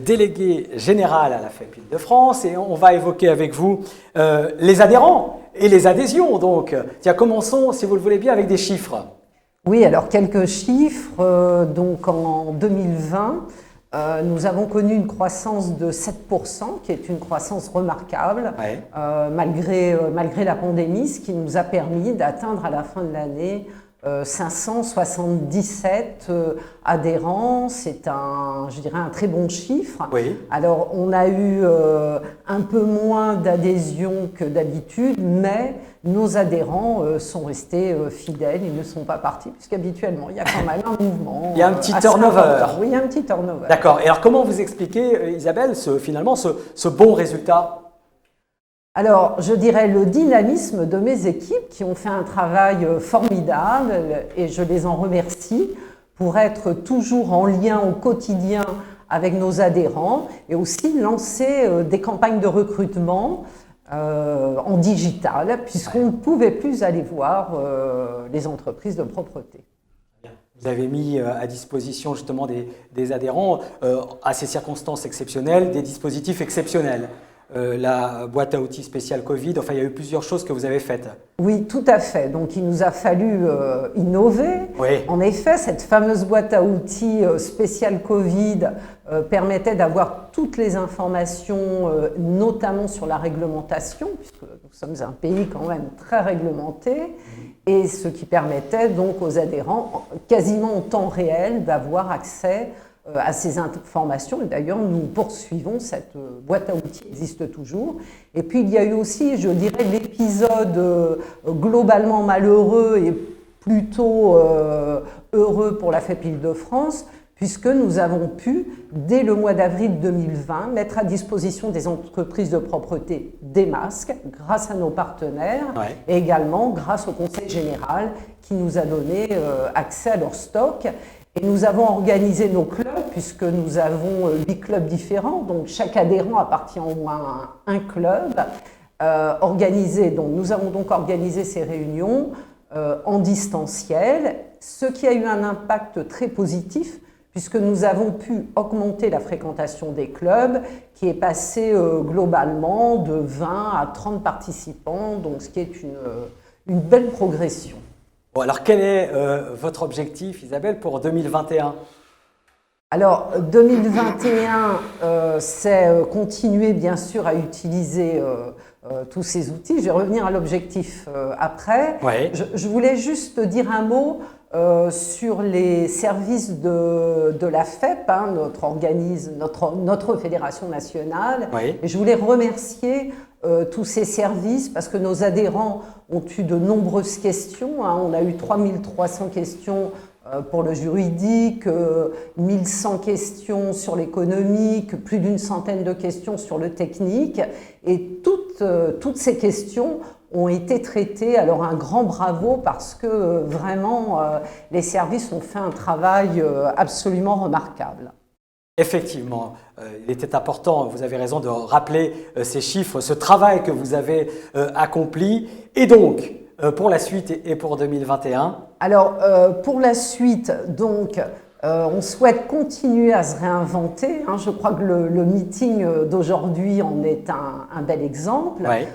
déléguée générale à la FEP Île-de-France et on va évoquer avec vous les adhérents et les adhésions. Donc, tiens, commençons, si vous le voulez bien, avec des chiffres. Oui, alors quelques chiffres. Donc en 2020, nous avons connu une croissance de 7%, qui est une croissance remarquable, ouais, malgré la pandémie, ce qui nous a permis d'atteindre à la fin de l'année 577 adhérents. C'est je dirais un très bon chiffre. Oui. Alors on a eu un peu moins d'adhésions que d'habitude, mais nos adhérents sont restés fidèles, ils ne sont pas partis, puisqu'habituellement il y a quand même un mouvement. Il y a un petit turnover. Oui, il y a un petit turnover. D'accord. Et alors comment vous expliquez, Isabelle, finalement ce bon résultat ? Alors, je dirais le dynamisme de mes équipes qui ont fait un travail formidable et je les en remercie pour être toujours en lien au quotidien avec nos adhérents et aussi lancer des campagnes de recrutement en digital puisqu'on ne pouvait plus aller voir les entreprises de propreté. Vous avez mis à disposition justement des adhérents à ces circonstances exceptionnelles, des dispositifs exceptionnels. La boîte à outils spéciale Covid, enfin il y a eu plusieurs choses que vous avez faites. Oui, tout à fait. Donc il nous a fallu innover. Oui. En effet, cette fameuse boîte à outils spéciale Covid permettait d'avoir toutes les informations, notamment sur la réglementation, puisque nous sommes un pays quand même très réglementé, et ce qui permettait donc aux adhérents, quasiment en temps réel, d'avoir accès à ces informations. Et d'ailleurs, nous poursuivons, cette boîte à outils existe toujours. Et puis, il y a eu aussi, je dirais, l'épisode globalement malheureux et plutôt heureux pour la FEP Île-de-France, puisque nous avons pu, dès le mois d'avril 2020, mettre à disposition des entreprises de propreté des masques, grâce à nos partenaires, ouais, et également grâce au Conseil général qui nous a donné accès à leur stock. Et nous avons organisé nos clubs, puisque nous avons 8 clubs différents, donc chaque adhérent appartient au moins à un club. Donc nous avons donc organisé ces réunions en distanciel, ce qui a eu un impact très positif puisque nous avons pu augmenter la fréquentation des clubs qui est passée globalement de 20 à 30 participants, donc ce qui est une belle progression. Bon, alors quel est votre objectif, Isabelle, pour 2021 ? Alors 2021, c'est continuer bien sûr à utiliser tous ces outils. Je vais revenir à l'objectif après. Ouais. Je voulais juste dire un mot sur les services de la FEP, hein, notre organisme, notre fédération nationale. Oui. Et je voulais remercier tous ces services parce que nos adhérents ont eu de nombreuses questions. Hein. On a eu 3300 questions pour le juridique, 1100 questions sur l'économique, plus d'une centaine de questions sur le technique. Et toutes ces questions ont été traitées. Alors un grand bravo parce que vraiment les services ont fait un travail absolument remarquable. Effectivement, il était important, vous avez raison de rappeler ces chiffres, ce travail que vous avez accompli. Et donc, pour la suite et pour 2021 ? Alors, pour la suite, donc, on souhaite continuer à se réinventer. Hein. Je crois que le meeting d'aujourd'hui en est un bel exemple, Ouais.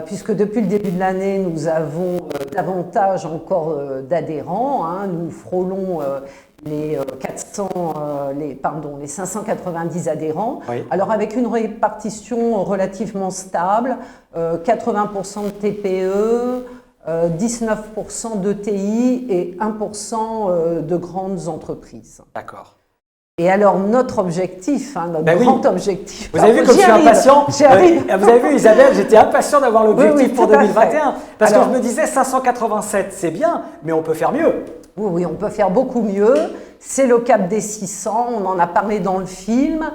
puisque depuis le début de l'année, nous avons davantage encore d'adhérents. Hein. Nous frôlons les 590 adhérents. Oui. Alors, avec une répartition relativement stable, 80% de TPE, 19% d'ETI et 1% de grandes entreprises. D'accord. Et alors, notre objectif, hein, notre Ben grand oui. objectif... Vous avez vu comme je suis impatient. J'y arrive. Vous avez vu, Isabelle, j'étais impatient d'avoir l'objectif Oui, pour tout à 2021. fait. Parce Alors, que je me disais 587, c'est bien, mais on peut faire mieux. Oui, on peut faire beaucoup mieux. C'est le cap des 600, on en a parlé dans le film.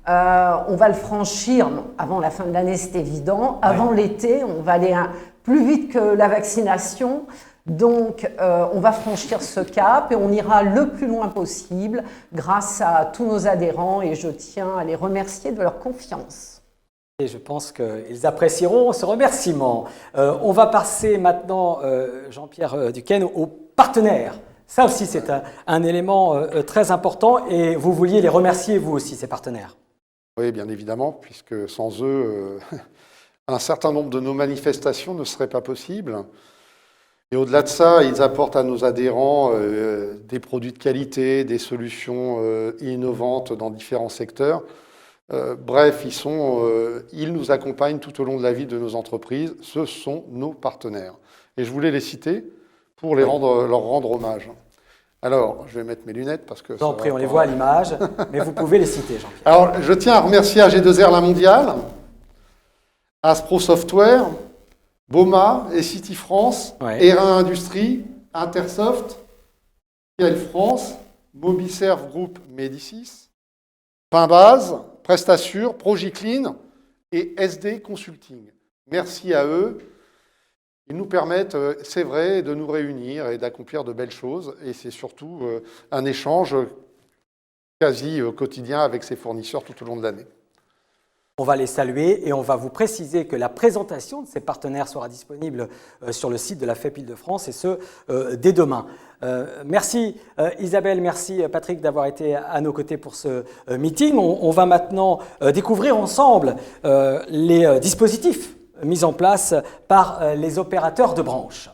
On va le franchir, non, avant la fin de l'année, c'est évident. Avant l'été, on va aller plus vite que la vaccination. Donc, on va franchir ce cap et on ira le plus loin possible grâce à tous nos adhérents et je tiens à les remercier de leur confiance. Et je pense qu'ils apprécieront ce remerciement. On va passer maintenant, Jean-Pierre Duquesne, aux partenaires. Ça aussi, c'est un élément très important et vous vouliez les remercier, vous aussi, ces partenaires. Oui, bien évidemment, puisque sans eux, un certain nombre de nos manifestations ne seraient pas possibles. Et au-delà de ça, ils apportent à nos adhérents des produits de qualité, des solutions innovantes dans différents secteurs. Bref, ils nous accompagnent tout au long de la vie de nos entreprises. Ce sont nos partenaires. Et je voulais les citer pour leur rendre hommage. Alors, je vais mettre mes lunettes parce que... Je vous en prie, on les voit à l'image, mais vous pouvez les citer, Jean-Pierre. Alors, je tiens à remercier AG2R La Mondiale, Aspro Software, Boma, City France, Ouais. Erin Industrie, Intersoft, Kiel France, Mobiserve Group Médicis, Pinbase, Prestassure, Progiclean et SD Consulting. Merci à eux. Ils nous permettent, c'est vrai, de nous réunir et d'accomplir de belles choses. Et c'est surtout un échange quasi quotidien avec ces fournisseurs tout au long de l'année. On va les saluer et on va vous préciser que la présentation de ces partenaires sera disponible sur le site de la FEP Île-de-France et ce, dès demain. Merci Isabelle, merci Patrick d'avoir été à nos côtés pour ce meeting. On va maintenant découvrir ensemble les dispositifs mis en place par les opérateurs de branche.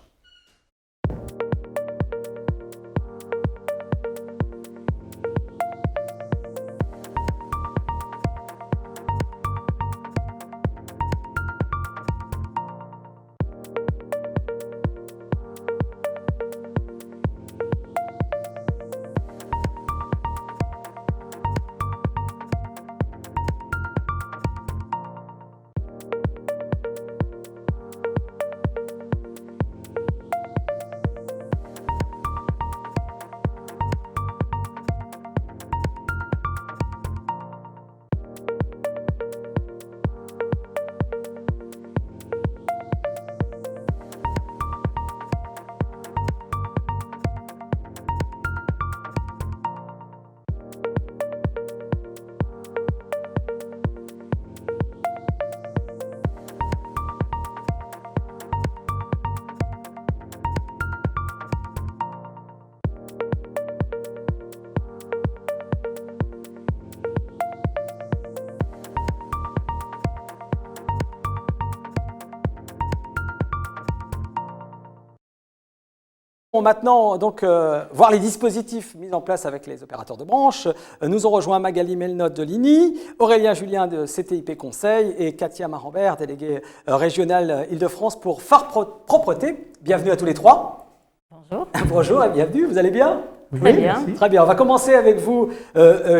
On va maintenant donc voir les dispositifs mis en place avec les opérateurs de branche. Nous ont rejoint Magali Melnotte de l'INI, Aurélien Julien de CTIP Conseil et Katia Marambert, déléguée régionale Île-de-France pour Phare Propreté. Bienvenue à tous les trois. Bonjour. Bonjour et bienvenue, vous allez bien? Très bien. Merci. Très bien, on va commencer avec vous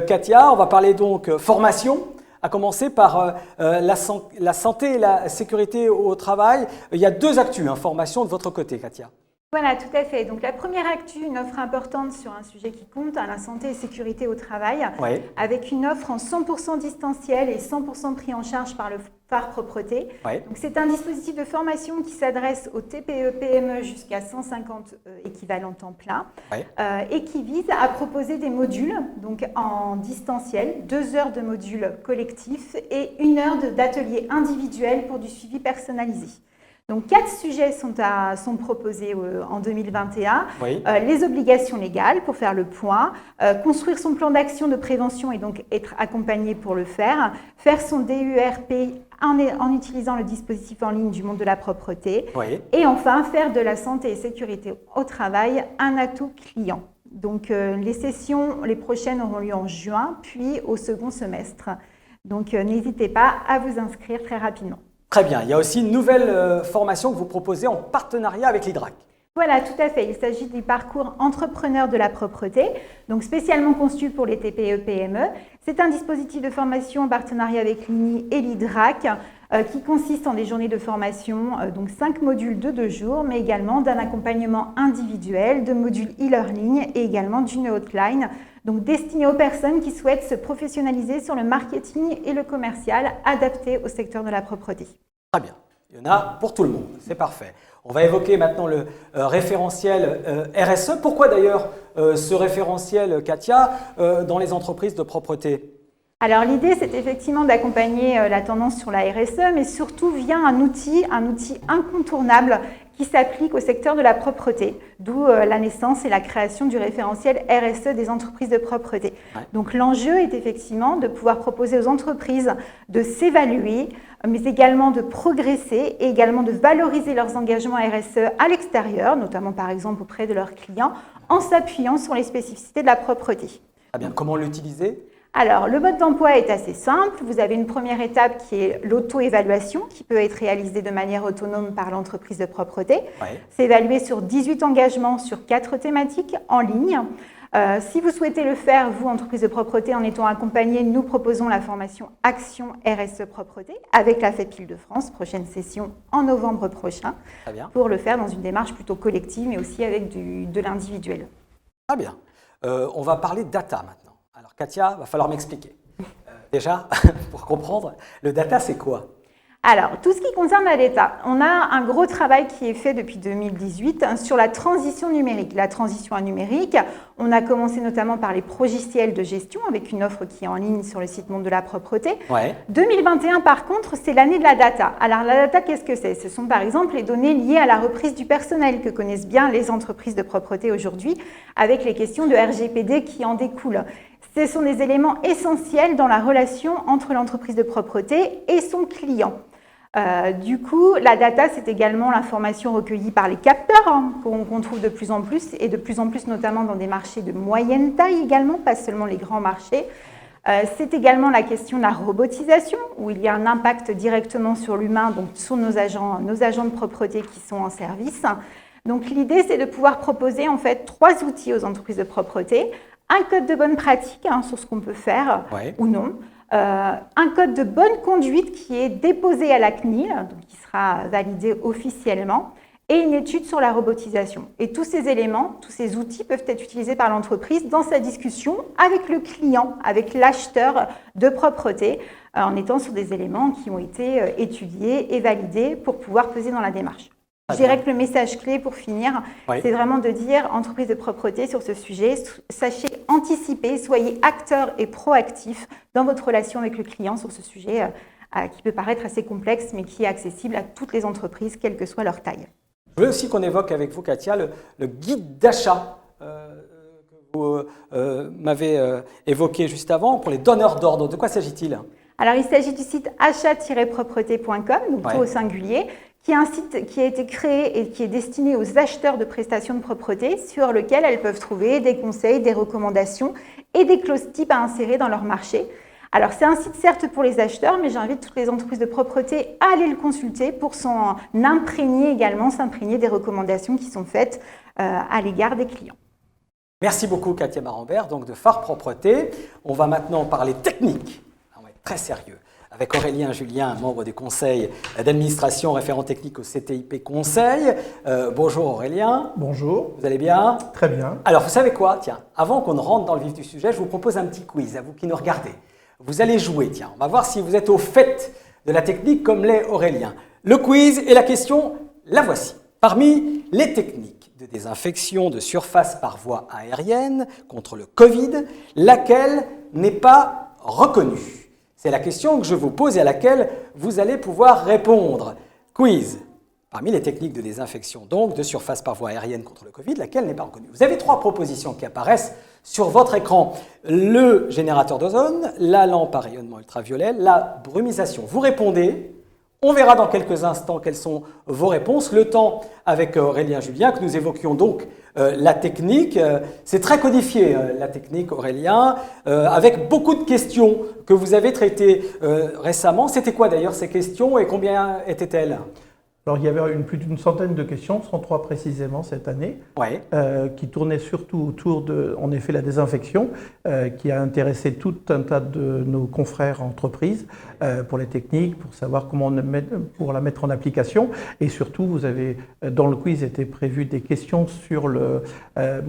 Katia, on va parler donc formation. À commencer par la santé et la sécurité au travail. Il y a deux actus, formation de votre côté, Katia. Voilà, tout à fait. Donc la première actu, une offre importante sur un sujet qui compte, la santé et sécurité au travail, Oui. avec une offre en 100% distanciel et 100% pris en charge par le Phare Propreté. Oui. Donc c'est un dispositif de formation qui s'adresse aux TPE-PME jusqu'à 150 équivalents temps plein Oui. et qui vise à proposer des modules donc en distanciel, 2 heures de modules collectifs et 1 heure d'atelier individuel pour du suivi personnalisé. Donc 4 sujets sont proposés en 2021. Oui. Les obligations légales pour faire le point, construire son plan d'action de prévention et donc être accompagné pour le faire son DURP en utilisant le dispositif en ligne du monde de la propreté Oui. et enfin faire de la santé et sécurité au travail un atout client. Donc les prochaines auront lieu en juin puis au second semestre. Donc n'hésitez pas à vous inscrire très rapidement. Très bien. Il y a aussi une nouvelle formation que vous proposez en partenariat avec l'IDRAC. Voilà, tout à fait. Il s'agit du parcours entrepreneur de la propreté, donc spécialement conçu pour les TPE-PME. C'est un dispositif de formation en partenariat avec l'INI et l'IDRAC qui consiste en des journées de formation, donc 5 modules de 2 jours, mais également d'un accompagnement individuel, de modules e-learning et également d'une hotline, donc destinée aux personnes qui souhaitent se professionnaliser sur le marketing et le commercial adapté au secteur de la propreté. Très bien. Il y en a pour tout le monde. C'est parfait. On va évoquer maintenant le référentiel RSE. Pourquoi d'ailleurs ce référentiel, Katia, dans les entreprises de propreté? Alors l'idée, c'est effectivement d'accompagner la tendance sur la RSE, mais surtout via un outil incontournable qui s'applique au secteur de la propreté, d'où la naissance et la création du référentiel RSE des entreprises de propreté. Ouais. Donc l'enjeu est effectivement de pouvoir proposer aux entreprises de s'évaluer, mais également de progresser et également de valoriser leurs engagements RSE à l'extérieur, notamment par exemple auprès de leurs clients, en s'appuyant sur les spécificités de la propreté. Très bien. Comment l'utiliser? Alors, le mode d'emploi est assez simple. Vous avez une première étape qui est l'auto-évaluation, qui peut être réalisée de manière autonome par l'entreprise de propreté. Ouais. C'est évalué sur 18 engagements sur 4 thématiques en ligne. Si vous souhaitez le faire, vous, entreprise de propreté, en étant accompagné, nous proposons la formation Action RSE Propreté avec la FEP Île-de-France, prochaine session en novembre prochain, Très bien. pour le faire dans une démarche plutôt collective, mais aussi avec de l'individuel. Très bien. On va parler data maintenant. Alors Katia, va falloir m'expliquer. Déjà, pour comprendre, le data, c'est quoi? Alors, tout ce qui concerne la data, on a un gros travail qui est fait depuis 2018 sur la transition numérique. La transition numérique, on a commencé notamment par les logiciels de gestion avec une offre qui est en ligne sur le site Monde de la Propreté. Ouais. 2021, par contre, c'est l'année de la data. Alors, la data, qu'est-ce que c'est? Ce sont par exemple les données liées à la reprise du personnel que connaissent bien les entreprises de propreté aujourd'hui avec les questions de RGPD qui en découlent. Ce sont des éléments essentiels dans la relation entre l'entreprise de propreté et son client. Du coup, la data, c'est également l'information recueillie par les capteurs qu'on trouve de plus en plus et de plus en plus notamment dans des marchés de moyenne taille également, pas seulement les grands marchés. C'est également la question de la robotisation où il y a un impact directement sur l'humain, donc sur nos agents de propreté qui sont en service. Donc l'idée, c'est de pouvoir proposer en fait 3 outils aux entreprises de propreté. Un code de bonne pratique sur ce qu'on peut faire ou non. Un code de bonne conduite qui est déposé à la CNIL, donc qui sera validé officiellement, et une étude sur la robotisation. Et tous ces éléments, tous ces outils peuvent être utilisés par l'entreprise dans sa discussion avec le client, avec l'acheteur de propreté, en étant sur des éléments qui ont été étudiés et validés pour pouvoir peser dans la démarche. Je dirais que le message clé pour finir, c'est vraiment de dire, entreprise de propreté sur ce sujet, sachez anticiper, soyez acteurs et proactifs dans votre relation avec le client sur ce sujet qui peut paraître assez complexe, mais qui est accessible à toutes les entreprises, quelle que soit leur taille. Je veux aussi qu'on évoque avec vous, Katia, le guide d'achat que vous m'avez évoqué juste avant pour les donneurs d'ordre. De quoi s'agit-il ? Alors, il s'agit du site achat-propreté.com, donc tout au singulier, qui est un site qui a été créé et qui est destiné aux acheteurs de prestations de propreté, sur lequel elles peuvent trouver des conseils, des recommandations et des clauses types à insérer dans leur marché. Alors, c'est un site certes pour les acheteurs, mais j'invite toutes les entreprises de propreté à aller le consulter pour s'en imprégner également, s'imprégner des recommandations qui sont faites à l'égard des clients. Merci beaucoup Katia Marambert, donc de Phare Propreté. On va maintenant parler technique. On va être très sérieux. Avec Aurélien Julien, membre du conseil d'administration, référent technique au CTIP Conseil. Bonjour Aurélien. Bonjour. Vous allez bien? Très bien. Alors, vous savez quoi? Tiens, avant qu'on ne rentre dans le vif du sujet, je vous propose un petit quiz à vous qui nous regardez. Vous allez jouer, tiens, on va voir si vous êtes au fait de la technique comme l'est Aurélien. Le quiz et la question, la voici. Parmi les techniques de désinfection de surface par voie aérienne contre le Covid, laquelle n'est pas reconnue? C'est la question que je vous pose et à laquelle vous allez pouvoir répondre. Quiz. Parmi les techniques de désinfection donc de surface par voie aérienne contre le Covid, laquelle n'est pas reconnue? Vous avez 3 propositions qui apparaissent sur votre écran. Le générateur d'ozone, la lampe à rayonnement ultraviolet, la brumisation. Vous répondez. On verra dans quelques instants quelles sont vos réponses. Le temps avec Aurélien Julien que nous évoquions donc la technique. C'est très codifié la technique Aurélien, avec beaucoup de questions que vous avez traitées récemment. C'était quoi d'ailleurs ces questions et combien étaient-elles? Alors, il y avait plus d'une centaine de questions, 103 précisément cette année, ouais. Qui tournaient surtout autour de, en effet, la désinfection, qui a intéressé tout un tas de nos confrères entreprises pour les techniques, pour savoir comment pour la mettre en application. Et surtout, vous avez, dans le quiz, était prévu des questions sur la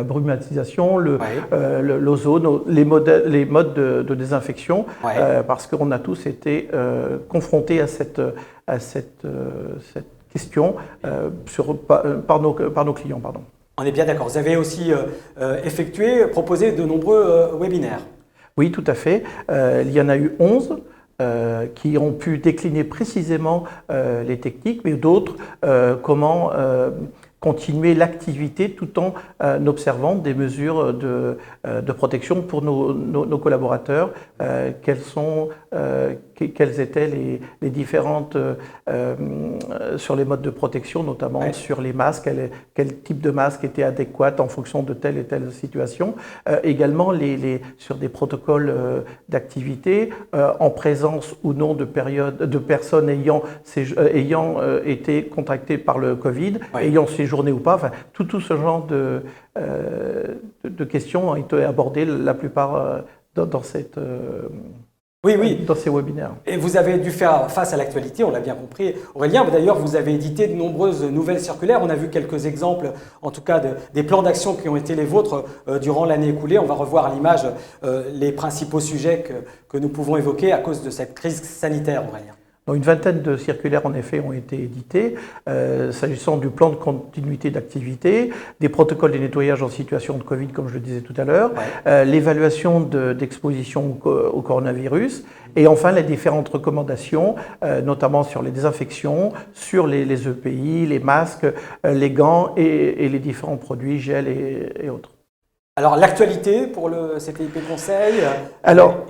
brumatisation, l'ozone, les modes de désinfection, ouais. Parce qu'on a tous été confrontés à cette question par nos clients. Pardon. On est bien d'accord. Vous avez aussi proposé de nombreux webinaires. Oui, tout à fait. Il y en a eu 11 qui ont pu décliner précisément les techniques, mais d'autres comment continuer l'activité tout en observant des mesures de protection pour nos collaborateurs. Quelles étaient les différentes sur les modes de protection, notamment ouais. Sur les masques, quel type de masque était adéquat en fonction de telle et telle situation. Également sur des protocoles d'activité en présence ou non de personnes ayant été contractées par le Covid, ouais. Ayant séjourné ou pas. Enfin, tout ce genre de questions ont été abordées la plupart dans ces webinaires. Et vous avez dû faire face à l'actualité, on l'a bien compris. Aurélien, d'ailleurs, vous avez édité de nombreuses nouvelles circulaires. On a vu quelques exemples, en tout cas, des plans d'action qui ont été les vôtres durant l'année écoulée. On va revoir à l'image les principaux sujets que nous pouvons évoquer à cause de cette crise sanitaire, Aurélien. Une vingtaine de circulaires, en effet, ont été édités, s'agissant du plan de continuité d'activité, des protocoles de nettoyage en situation de Covid, comme je le disais tout à l'heure, ouais. L'évaluation d'exposition au coronavirus, et enfin les différentes recommandations, notamment sur les désinfections, sur les EPI, les masques, les gants et les différents produits, gel et autres. Alors, l'actualité pour le CTIP Conseil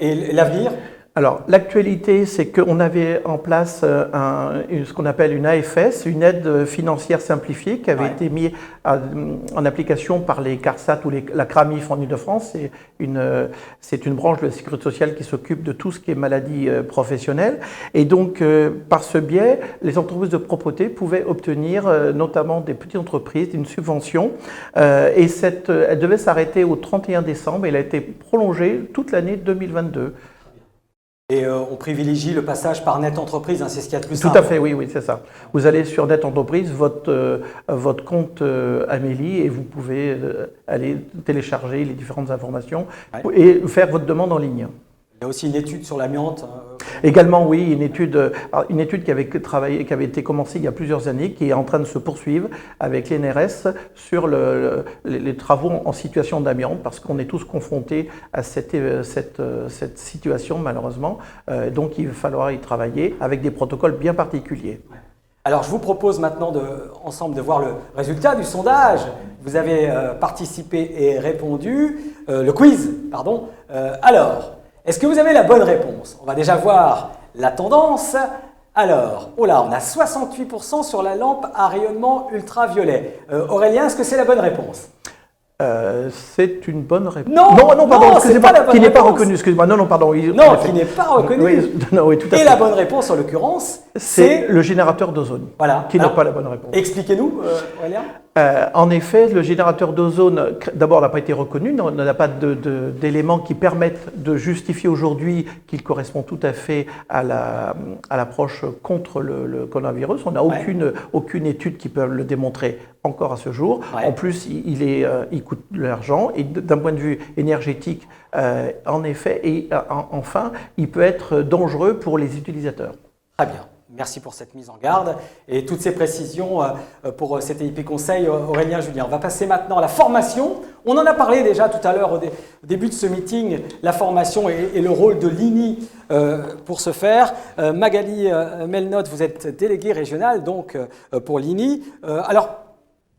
et l'avenir ? Alors, l'actualité, c'est qu'on avait en place ce qu'on appelle une AFS, une aide financière simplifiée, qui avait été mise en application par les CARSAT ou la CRAMIF en Ile-de-France. C'est une branche de la sécurité sociale qui s'occupe de tout ce qui est maladie professionnelle. Et donc, par ce biais, les entreprises de propreté pouvaient obtenir, notamment des petites entreprises, une subvention. Et elle devait s'arrêter au 31 décembre. Elle a été prolongée toute l'année 2022. Et on privilégie le passage par Net Entreprise, hein, c'est ce qu'il y a de plus simple. Tout à fait, oui, c'est ça. Vous allez sur Net Entreprise, votre compte Amélie, et vous pouvez aller télécharger les différentes informations et faire votre demande en ligne. Il y a aussi une étude sur l'amiante. Également, oui, une étude qui avait été commencée il y a plusieurs années, qui est en train de se poursuivre avec l'INRS sur les travaux en situation d'amiante, parce qu'on est tous confrontés à cette situation, malheureusement. Donc, il va falloir y travailler avec des protocoles bien particuliers. Alors, je vous propose maintenant ensemble de voir le résultat du sondage. Vous avez participé et répondu. Le quiz, pardon. Alors, est-ce que vous avez la bonne réponse? On va déjà voir la tendance. Alors, oh là, on a 68% sur la lampe à rayonnement ultraviolet. Aurélien, est-ce que c'est la bonne réponse? C'est une bonne réponse. Non, pardon, excusez-moi, qui n'est pas réponse. reconnu, excusez-moi. Non, pardon. Oui, Non, qui n'est pas reconnu. Oui, non, oui, tout à fait. Et la bonne réponse, en l'occurrence, c'est le générateur d'ozone, voilà. qui n'est pas la bonne réponse. Expliquez-nous, Aurélien. En effet, le générateur d'ozone, d'abord, n'a pas été reconnu, n'a pas d'éléments qui permettent de justifier aujourd'hui qu'il correspond tout à fait à l'approche contre le coronavirus. On n'a aucune étude qui peut le démontrer encore à ce jour. Ouais. En plus, il coûte de l'argent et d'un point de vue énergétique, en effet, et enfin, il peut être dangereux pour les utilisateurs. Très bien. Merci pour cette mise en garde et toutes ces précisions pour CTIP Conseil, Aurélien Julien. On va passer maintenant à la formation. On en a parlé déjà tout à l'heure au début de ce meeting, la formation et le rôle de l'INI pour ce faire. Magali Melnotte, vous êtes déléguée régionale donc pour l'INI. Alors,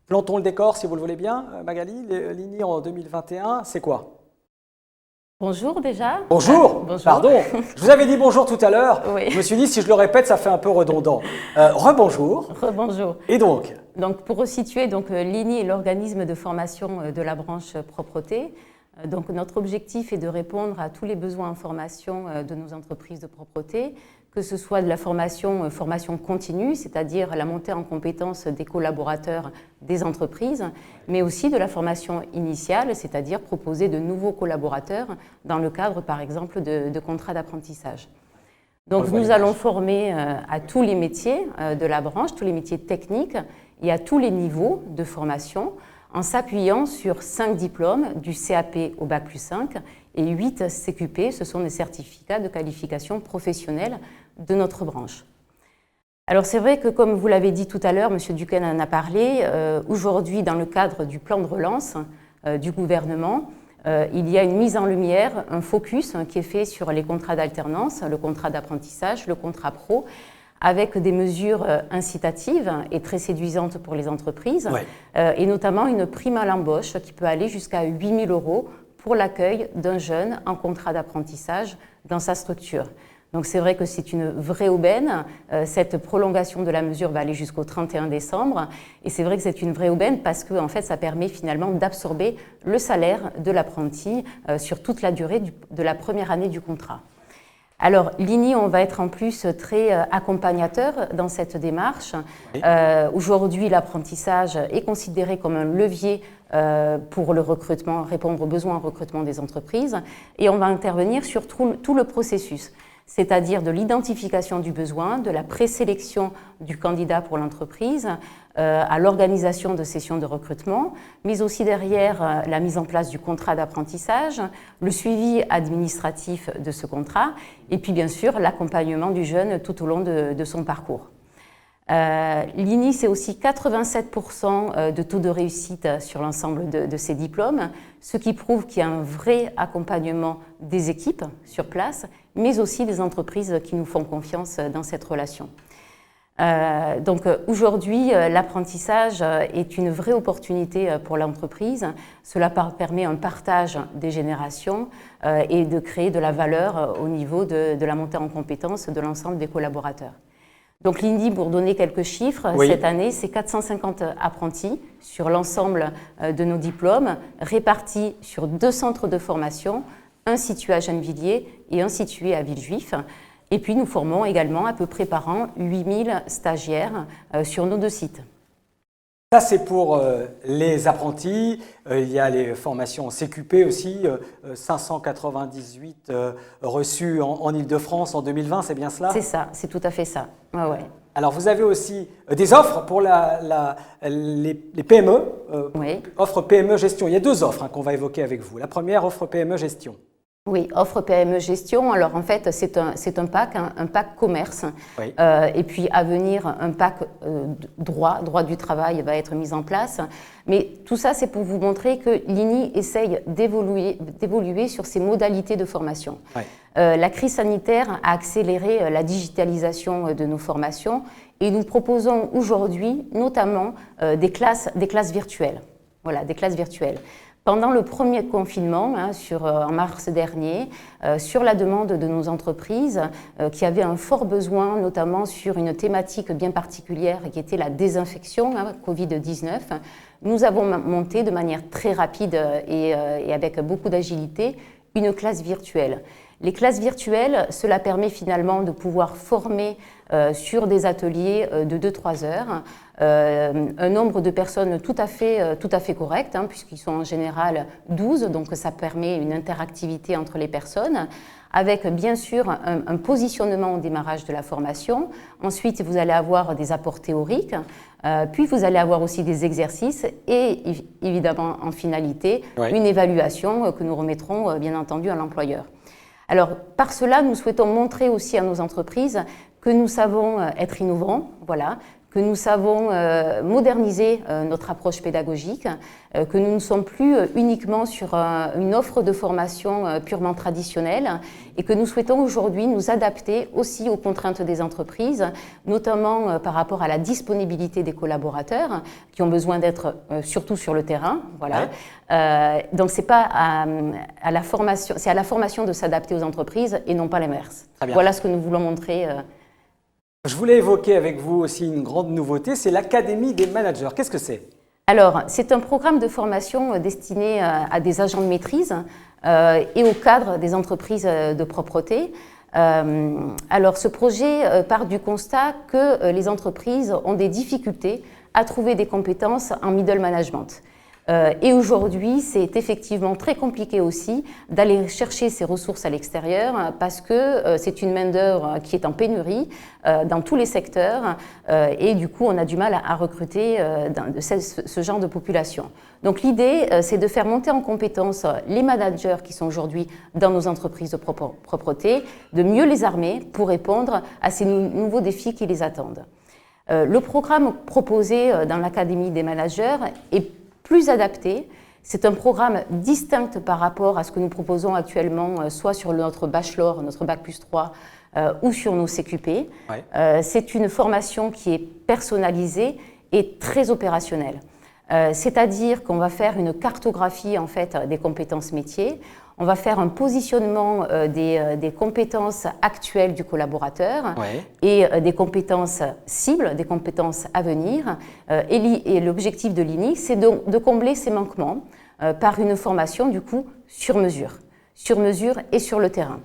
plantons le décor si vous le voulez bien. Magali, l'INI en 2021, c'est quoi ? Bonjour déjà. Bonjour. Bonjour. Pardon, je vous avais dit bonjour tout à l'heure. Oui. Je me suis dit, si je le répète, ça fait un peu redondant. Rebonjour. Rebonjour. Et donc pour resituer, l'INI est l'organisme de formation de la branche propreté. Donc, notre objectif est de répondre à tous les besoins en formation de nos entreprises de propreté, que ce soit de la formation continue, c'est-à-dire la montée en compétences des collaborateurs des entreprises, mais aussi de la formation initiale, c'est-à-dire proposer de nouveaux collaborateurs dans le cadre, par exemple, de contrats d'apprentissage. Donc, nous allons former à tous les métiers de la branche, tous les métiers techniques et à tous les niveaux de formation, en s'appuyant sur 5 diplômes du CAP au Bac+5 et 8 CQP, ce sont des certificats de qualification professionnelle de notre branche. Alors c'est vrai que comme vous l'avez dit tout à l'heure, M. Duquesne en a parlé, aujourd'hui dans le cadre du plan de relance du gouvernement, il y a une mise en lumière, un focus qui est fait sur les contrats d'alternance, le contrat d'apprentissage, le contrat pro, avec des mesures incitatives et très séduisantes pour les entreprises, et notamment une prime à l'embauche qui peut aller jusqu'à 8 000 € pour l'accueil d'un jeune en contrat d'apprentissage dans sa structure. Donc c'est vrai que c'est une vraie aubaine, cette prolongation de la mesure va aller jusqu'au 31 décembre, et c'est vrai que c'est une vraie aubaine parce que en fait, ça permet finalement d'absorber le salaire de l'apprenti sur toute la durée de la première année du contrat. Alors, l'INI, on va être en plus très accompagnateur dans cette démarche. Oui. Aujourd'hui, l'apprentissage est considéré comme un levier pour le recrutement, répondre aux besoins en recrutement des entreprises. Et on va intervenir sur tout le processus, c'est-à-dire de l'identification du besoin, de la présélection du candidat pour l'entreprise, à l'organisation de sessions de recrutement, mais aussi derrière la mise en place du contrat d'apprentissage, le suivi administratif de ce contrat, et puis bien sûr l'accompagnement du jeune tout au long de son parcours. L'INI, c'est aussi 87% de taux de réussite sur l'ensemble de ces diplômes, ce qui prouve qu'il y a un vrai accompagnement des équipes sur place, mais aussi des entreprises qui nous font confiance dans cette relation. Donc aujourd'hui, l'apprentissage est une vraie opportunité pour l'entreprise. Cela permet un partage des générations et de créer de la valeur au niveau de la montée en compétences de l'ensemble des collaborateurs. Donc l'INI, pour donner quelques chiffres, cette année, c'est 450 apprentis sur l'ensemble de nos diplômes, répartis sur 2 centres de formation, un situé à Gennevilliers et un situé à Villejuif. Et puis nous formons également à peu près par an 8000 stagiaires sur nos 2 sites. Ça, c'est pour les apprentis. Il y a les formations CQP aussi, 598 reçues en Ile-de-France en 2020, c'est bien cela? C'est ça, c'est tout à fait ça. Ouais. Alors, vous avez aussi des offres pour les PME, offre PME gestion. Il y a 2 offres qu'on va évoquer avec vous. La première, offre PME gestion. Oui, offre PME gestion. Alors en fait, c'est un pack, un pack commerce. Oui. Et puis à venir, un pack droit du travail va être mis en place. Mais tout ça, c'est pour vous montrer que l'INI essaye d'évoluer sur ses modalités de formation. Oui. La crise sanitaire a accéléré la digitalisation de nos formations et nous proposons aujourd'hui notamment des classes virtuelles. Voilà, des classes virtuelles. Pendant le premier confinement, en mars dernier, sur la demande de nos entreprises qui avaient un fort besoin, notamment sur une thématique bien particulière qui était la désinfection, Covid-19, nous avons monté de manière très rapide et avec beaucoup d'agilité une classe virtuelle. Les classes virtuelles, cela permet finalement de pouvoir former sur des ateliers de 2-3 heures un nombre de personnes tout à fait correct, puisqu'ils sont en général 12, donc ça permet une interactivité entre les personnes, avec bien sûr un positionnement au démarrage de la formation. Ensuite, vous allez avoir des apports théoriques, puis vous allez avoir aussi des exercices et évidemment en finalité, une évaluation que nous remettrons bien entendu à l'employeur. Alors, par cela, nous souhaitons montrer aussi à nos entreprises que nous savons être innovants, voilà, que nous savons moderniser notre approche pédagogique, que nous ne sommes plus uniquement sur une offre de formation purement traditionnelle et que nous souhaitons aujourd'hui nous adapter aussi aux contraintes des entreprises, notamment par rapport à la disponibilité des collaborateurs qui ont besoin d'être surtout sur le terrain. Voilà. Donc, c'est pas à la formation, c'est à la formation de s'adapter aux entreprises et non pas l'inverse. Voilà ce que nous voulons montrer. Je voulais évoquer avec vous aussi une grande nouveauté, c'est l'Académie des managers. Qu'est-ce que c'est? Alors, c'est un programme de formation destiné à des agents de maîtrise et aux cadres des entreprises de propreté. Alors, ce projet part du constat que les entreprises ont des difficultés à trouver des compétences en middle management. Et aujourd'hui, c'est effectivement très compliqué aussi d'aller chercher ces ressources à l'extérieur parce que c'est une main-d'œuvre qui est en pénurie dans tous les secteurs et du coup, on a du mal à recruter ce genre de population. Donc l'idée, c'est de faire monter en compétence les managers qui sont aujourd'hui dans nos entreprises de propreté, de mieux les armer pour répondre à ces nouveaux défis qui les attendent. Le programme proposé dans l'Académie des managers est plus adapté. C'est un programme distinct par rapport à ce que nous proposons actuellement, soit sur notre bachelor, notre bac+3, ou sur nos CQP. C'est une formation qui est personnalisée et très opérationnelle. C'est-à-dire qu'on va faire une cartographie en fait, des compétences métiers. On va faire un positionnement des compétences actuelles du collaborateur et des compétences cibles, des compétences à venir. Et l'objectif de l'INI, c'est de combler ces manquements par une formation du coup sur mesure et sur le terrain.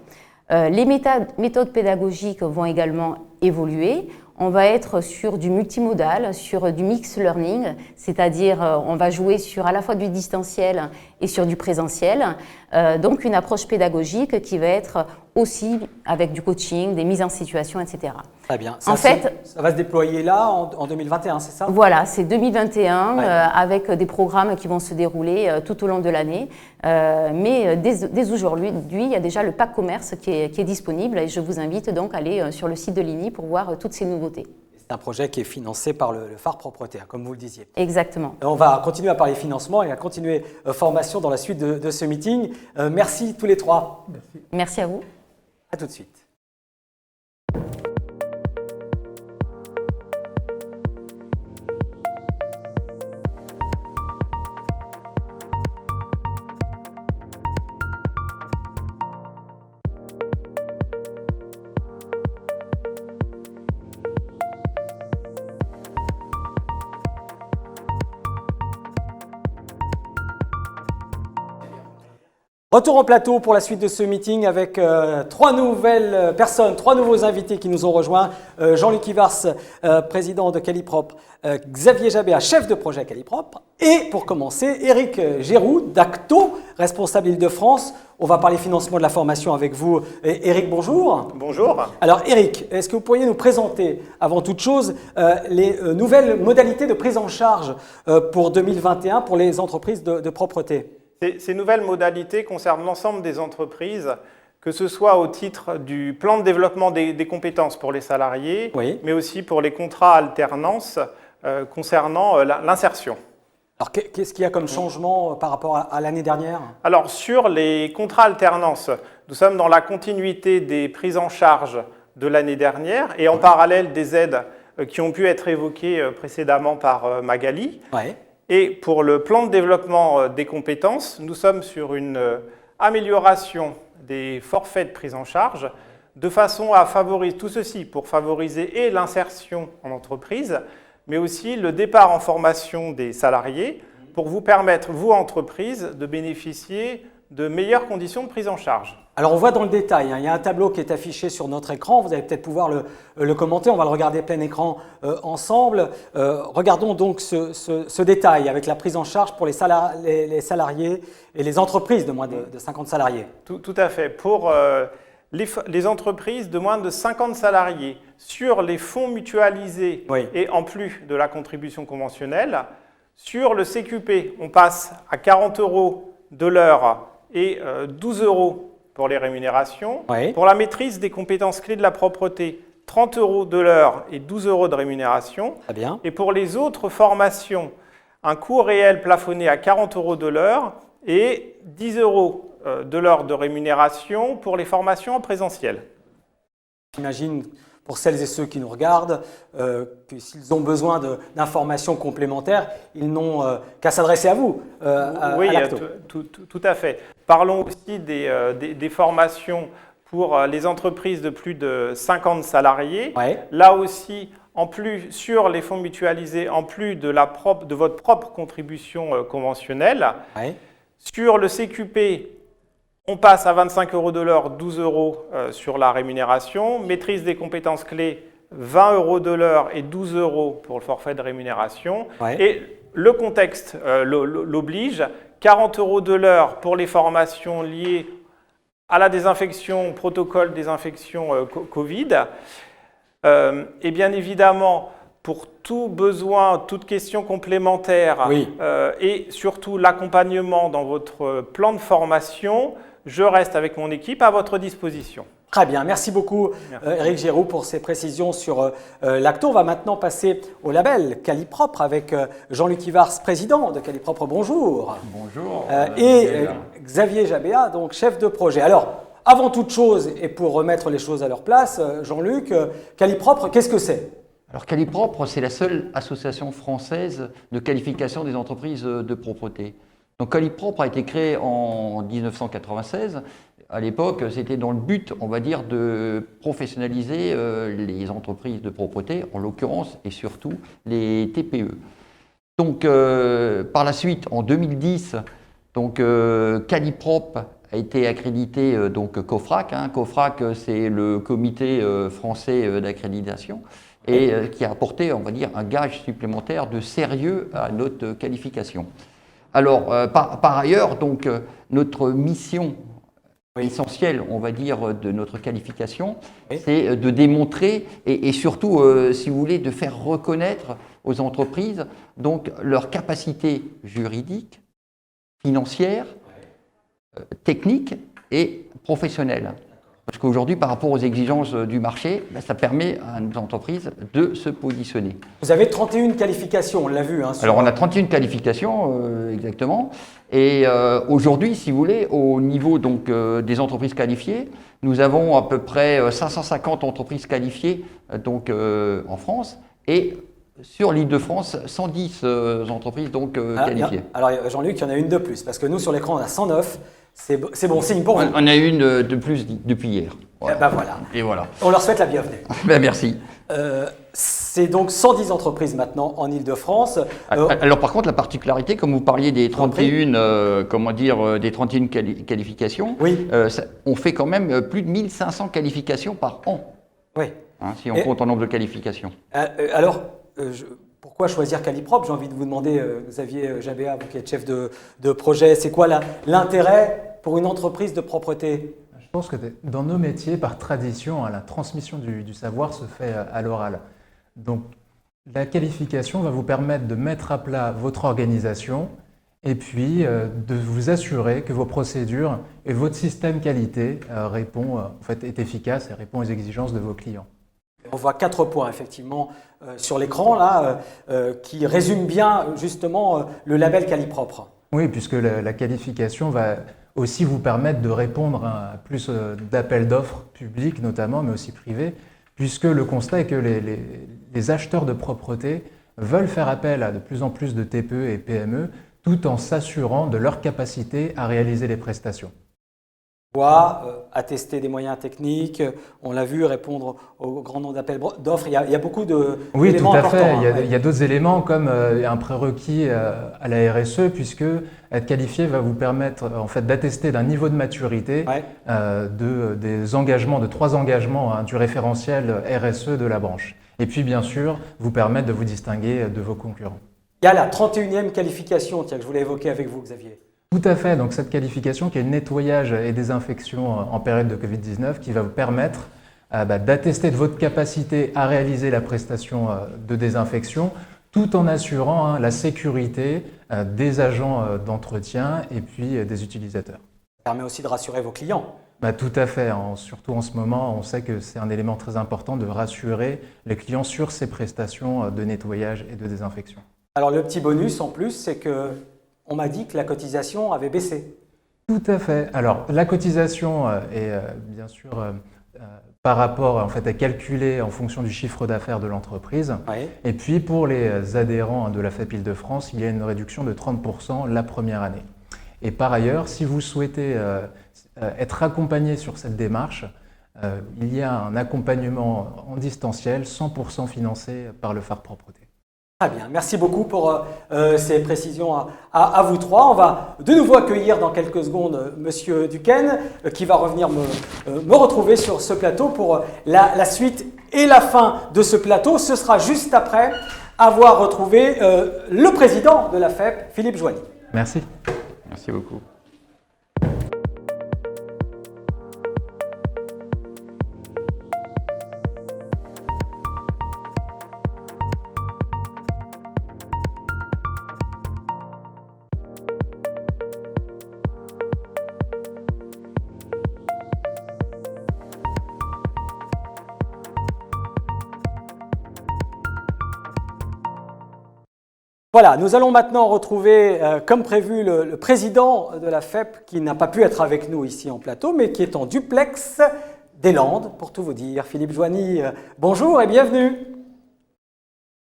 Les méthodes pédagogiques vont également évoluer. On va être sur du multimodal, sur du mix learning, c'est-à-dire on va jouer sur à la fois du distanciel et sur du présentiel. Donc une approche pédagogique qui va être aussi avec du coaching, des mises en situation, etc. Très bien. Ça va se déployer là en 2021, c'est ça? Voilà, c'est 2021 avec des programmes qui vont se dérouler tout au long de l'année. Mais dès aujourd'hui, il y a déjà le pack commerce qui est disponible et je vous invite donc à aller sur le site de l'INI pour voir toutes ces nouveautés. C'est un projet qui est financé par le phare propreté, comme vous le disiez. Exactement. On va continuer à parler financement et à continuer formation dans la suite de ce meeting. Merci tous les trois. Merci. Merci à vous. À tout de suite. Retour en plateau pour la suite de ce meeting avec trois nouvelles personnes, trois nouveaux invités qui nous ont rejoints. Jean-Luc Ivars, président de Qualiprop, Xavier Jabéa, chef de projet Qualiprop, et pour commencer, Éric Géroux d'Acto, responsable Île-de-France. On va parler financement de la formation avec vous. Éric, bonjour. Bonjour. Alors Éric, est-ce que vous pourriez nous présenter avant toute chose les nouvelles modalités de prise en charge pour 2021 pour les entreprises de propreté ? Ces nouvelles modalités concernent l'ensemble des entreprises, que ce soit au titre du plan de développement des compétences pour les salariés, mais aussi pour les contrats alternance concernant l'insertion. Alors, qu'est-ce qu'il y a comme changement par rapport à l'année dernière? Alors, sur les contrats alternance, nous sommes dans la continuité des prises en charge de l'année dernière et en parallèle des aides qui ont pu être évoquées précédemment par Magali. Et pour le plan de développement des compétences, nous sommes sur une amélioration des forfaits de prise en charge, de façon à favoriser tout ceci pour favoriser et l'insertion en entreprise, mais aussi le départ en formation des salariés pour vous permettre, vous, entreprise, de bénéficier de meilleures conditions de prise en charge. Alors on voit dans le détail, il y a un tableau qui est affiché sur notre écran, vous allez peut-être pouvoir le commenter, on va le regarder plein écran ensemble. Regardons donc ce détail avec la prise en charge pour les salariés et les entreprises de moins de 50 salariés. Tout à fait. Pour les entreprises de moins de 50 salariés, sur les fonds mutualisés et en plus de la contribution conventionnelle, sur le CQP, on passe à 40 € de l'heure et 12 € pour les rémunérations. Pour la maîtrise des compétences clés de la propreté, 30 € de l'heure et 12 € de rémunération. Très bien. Et pour les autres formations, un coût réel plafonné à 40 € de l'heure et 10 € de l'heure de rémunération pour les formations en présentiel. J'imagine, pour celles et ceux qui nous regardent, que s'ils ont besoin d'informations complémentaires, ils n'ont qu'à s'adresser à vous, à l'ACTO. Tout à fait. Parlons aussi des formations pour les entreprises de plus de 50 salariés. Là aussi, en plus, sur les fonds mutualisés, en plus de votre propre contribution conventionnelle. Sur le CQP, on passe à 25 € de l'heure, 12 € sur la rémunération. Maîtrise des compétences clés, 20 € de l'heure et 12 € pour le forfait de rémunération. Et le contexte l'oblige, 40 € de l'heure pour les formations liées à la désinfection, protocole désinfection Covid. Et bien évidemment, pour tout besoin, toute question complémentaire et surtout l'accompagnement dans votre plan de formation, je reste avec mon équipe à votre disposition. Très bien, merci beaucoup Éric Giroux pour ces précisions sur l'ACTO. On va maintenant passer au label Qualipropre avec Jean-Luc Ivars, président de Qualipropre. Bonjour. Bonjour. Et Xavier Jabéa, donc chef de projet. Alors, avant toute chose et pour remettre les choses à leur place, Jean-Luc, Qualipropre, qu'est-ce que c'est ? Alors Qualipropre, c'est la seule association française de qualification des entreprises de propreté. Donc Qualipropre a été créé en 1996. À l'époque, c'était dans le but, on va dire, de professionnaliser les entreprises de propreté, en l'occurrence, et surtout les TPE. Donc par la suite, en 2010, donc, Qualipropre a été accrédité donc COFRAC. COFRAC, c'est le comité français d'accréditation, et qui a apporté, on va dire, un gage supplémentaire de sérieux à notre qualification. Alors, par ailleurs, donc, notre mission essentielle, on va dire, de notre qualification, c'est de démontrer et surtout, si vous voulez, de faire reconnaître aux entreprises donc, leur capacité juridique, financière, technique et professionnelle. Parce qu'aujourd'hui, par rapport aux exigences du marché, ça permet à nos entreprises de se positionner. Vous avez 31 qualifications, on l'a vu. Alors, on a 31 qualifications, exactement. Et aujourd'hui, si vous voulez, au niveau donc, des entreprises qualifiées, nous avons à peu près 550 entreprises qualifiées donc, en France. Et sur l'Île-de-France, 110 entreprises donc, qualifiées. Alors, Jean-Luc, il y en a une de plus, parce que nous, sur l'écran, on a 109. C'est bon signe pour vous. On a une de plus depuis hier. Voilà. Voilà. Et voilà. On leur souhaite la bienvenue. Merci. C'est donc 110 entreprises maintenant en Île-de-France. Alors par contre, la particularité, comme vous parliez des 31, des 31 qualifications, on fait quand même plus de 1500 qualifications par an. Oui. Si on compte en nombre de qualifications. Alors, pourquoi choisir Qualipropre? J'ai envie de vous demander, Xavier Jabéa, vous qui êtes chef de projet, c'est quoi l'intérêt pour une entreprise de propreté? Je pense que dans nos métiers, par tradition, la transmission du savoir se fait à l'oral. Donc, la qualification va vous permettre de mettre à plat votre organisation et puis de vous assurer que vos procédures et votre système qualité est efficace et répond aux exigences de vos clients. On voit 4 points effectivement sur l'écran là qui résument bien justement le label Qualipropre. Oui, puisque la qualification va aussi vous permettre de répondre à plus d'appels d'offres publics notamment, mais aussi privés, puisque le constat est que les acheteurs de propreté veulent faire appel à de plus en plus de TPE et PME tout en s'assurant de leur capacité à réaliser les prestations. Attester des moyens techniques, on l'a vu, répondre au grand nombre d'appels d'offres. Il y a beaucoup de Oui, d'éléments tout à fait. importants. Il y a d'autres éléments comme un prérequis à la RSE, puisque être qualifié va vous permettre en fait, d'attester d'un niveau de maturité des engagements, de 3 engagements du référentiel RSE de la branche. Et puis, bien sûr, vous permettre de vous distinguer de vos concurrents. Il y a la 31e qualification que je voulais évoquer avec vous, Xavier. Tout à fait. Donc, cette qualification qui est nettoyage et désinfection en période de Covid-19 qui va vous permettre d'attester de votre capacité à réaliser la prestation de désinfection tout en assurant la sécurité des agents d'entretien et puis des utilisateurs. Ça permet aussi de rassurer vos clients. Tout à fait. Surtout en ce moment, on sait que c'est un élément très important de rassurer les clients sur ces prestations de nettoyage et de désinfection. Alors, le petit bonus en plus, c'est que on m'a dit que la cotisation avait baissé. Tout à fait. Alors, la cotisation est bien sûr par rapport en fait, à calculer en fonction du chiffre d'affaires de l'entreprise. Oui. Et puis, pour les adhérents de la FEP Île-de-France, il y a une réduction de 30% la première année. Et par ailleurs, si vous souhaitez être accompagné sur cette démarche, il y a un accompagnement en distanciel 100% financé par le phare propreté. Très bien, merci beaucoup pour ces précisions à vous trois. On va de nouveau accueillir dans quelques secondes Monsieur Duquesne qui va revenir me retrouver sur ce plateau pour la suite et la fin de ce plateau. Ce sera juste après avoir retrouvé le président de la FEP, Philippe Joigny. Merci. Merci beaucoup. Voilà, nous allons maintenant retrouver, comme prévu, le président de la FEP qui n'a pas pu être avec nous ici en plateau, mais qui est en duplex des Landes, pour tout vous dire. Philippe Joigny, bonjour et bienvenue.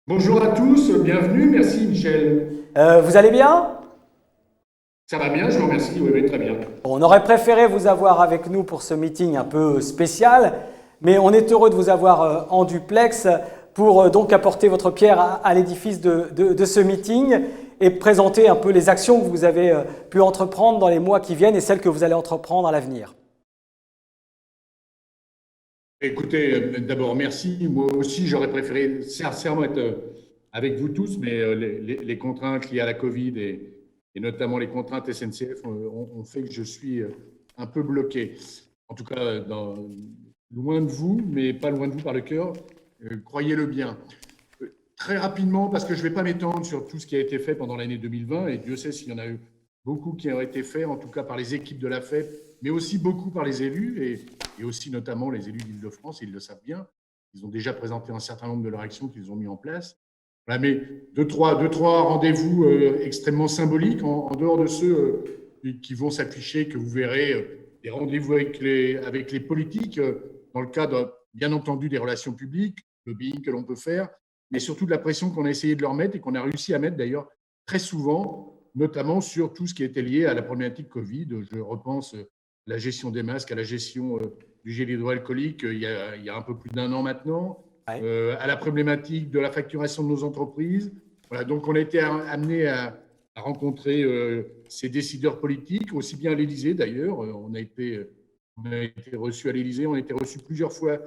Bonjour à tous, bienvenue, merci Michel. Vous allez bien ? Ça va bien, je vous remercie, oui, très bien. On aurait préféré vous avoir avec nous pour ce meeting un peu spécial, mais on est heureux de vous avoir en duplex pour donc apporter votre pierre à l'édifice de ce meeting et présenter un peu les actions que vous avez pu entreprendre dans les mois qui viennent et celles que vous allez entreprendre à l'avenir. Écoutez, d'abord merci. Moi aussi, j'aurais préféré sincèrement être avec vous tous, mais les contraintes liées à la Covid et notamment les contraintes SNCF ont fait que je suis un peu bloqué. En tout cas, loin de vous, mais pas loin de vous par le cœur. Croyez-le bien. Très rapidement, parce que je ne vais pas m'étendre sur tout ce qui a été fait pendant l'année 2020, et Dieu sait s'il y en a eu beaucoup qui ont été faits, en tout cas par les équipes de la FEP, mais aussi beaucoup par les élus, et aussi notamment les élus d'Île-de-France, ils le savent bien. Ils ont déjà présenté un certain nombre de leurs actions qu'ils ont mis en place. Voilà, mais deux, trois rendez-vous extrêmement symboliques, en dehors de ceux qui vont s'afficher, que vous verrez, des rendez-vous avec les politiques, dans le cadre, bien entendu, des relations publiques, le lobbying que l'on peut faire, mais surtout de la pression qu'on a essayé de leur mettre et qu'on a réussi à mettre d'ailleurs très souvent, notamment sur tout ce qui était lié à la problématique Covid. Je repense à la gestion des masques, à la gestion du gel hydroalcoolique il y a un peu plus d'1 an maintenant, à la problématique de la facturation de nos entreprises. Voilà, donc on a été amené à rencontrer ces décideurs politiques, aussi bien à l'Élysée d'ailleurs. On a été reçus à l'Élysée, on a été reçus plusieurs fois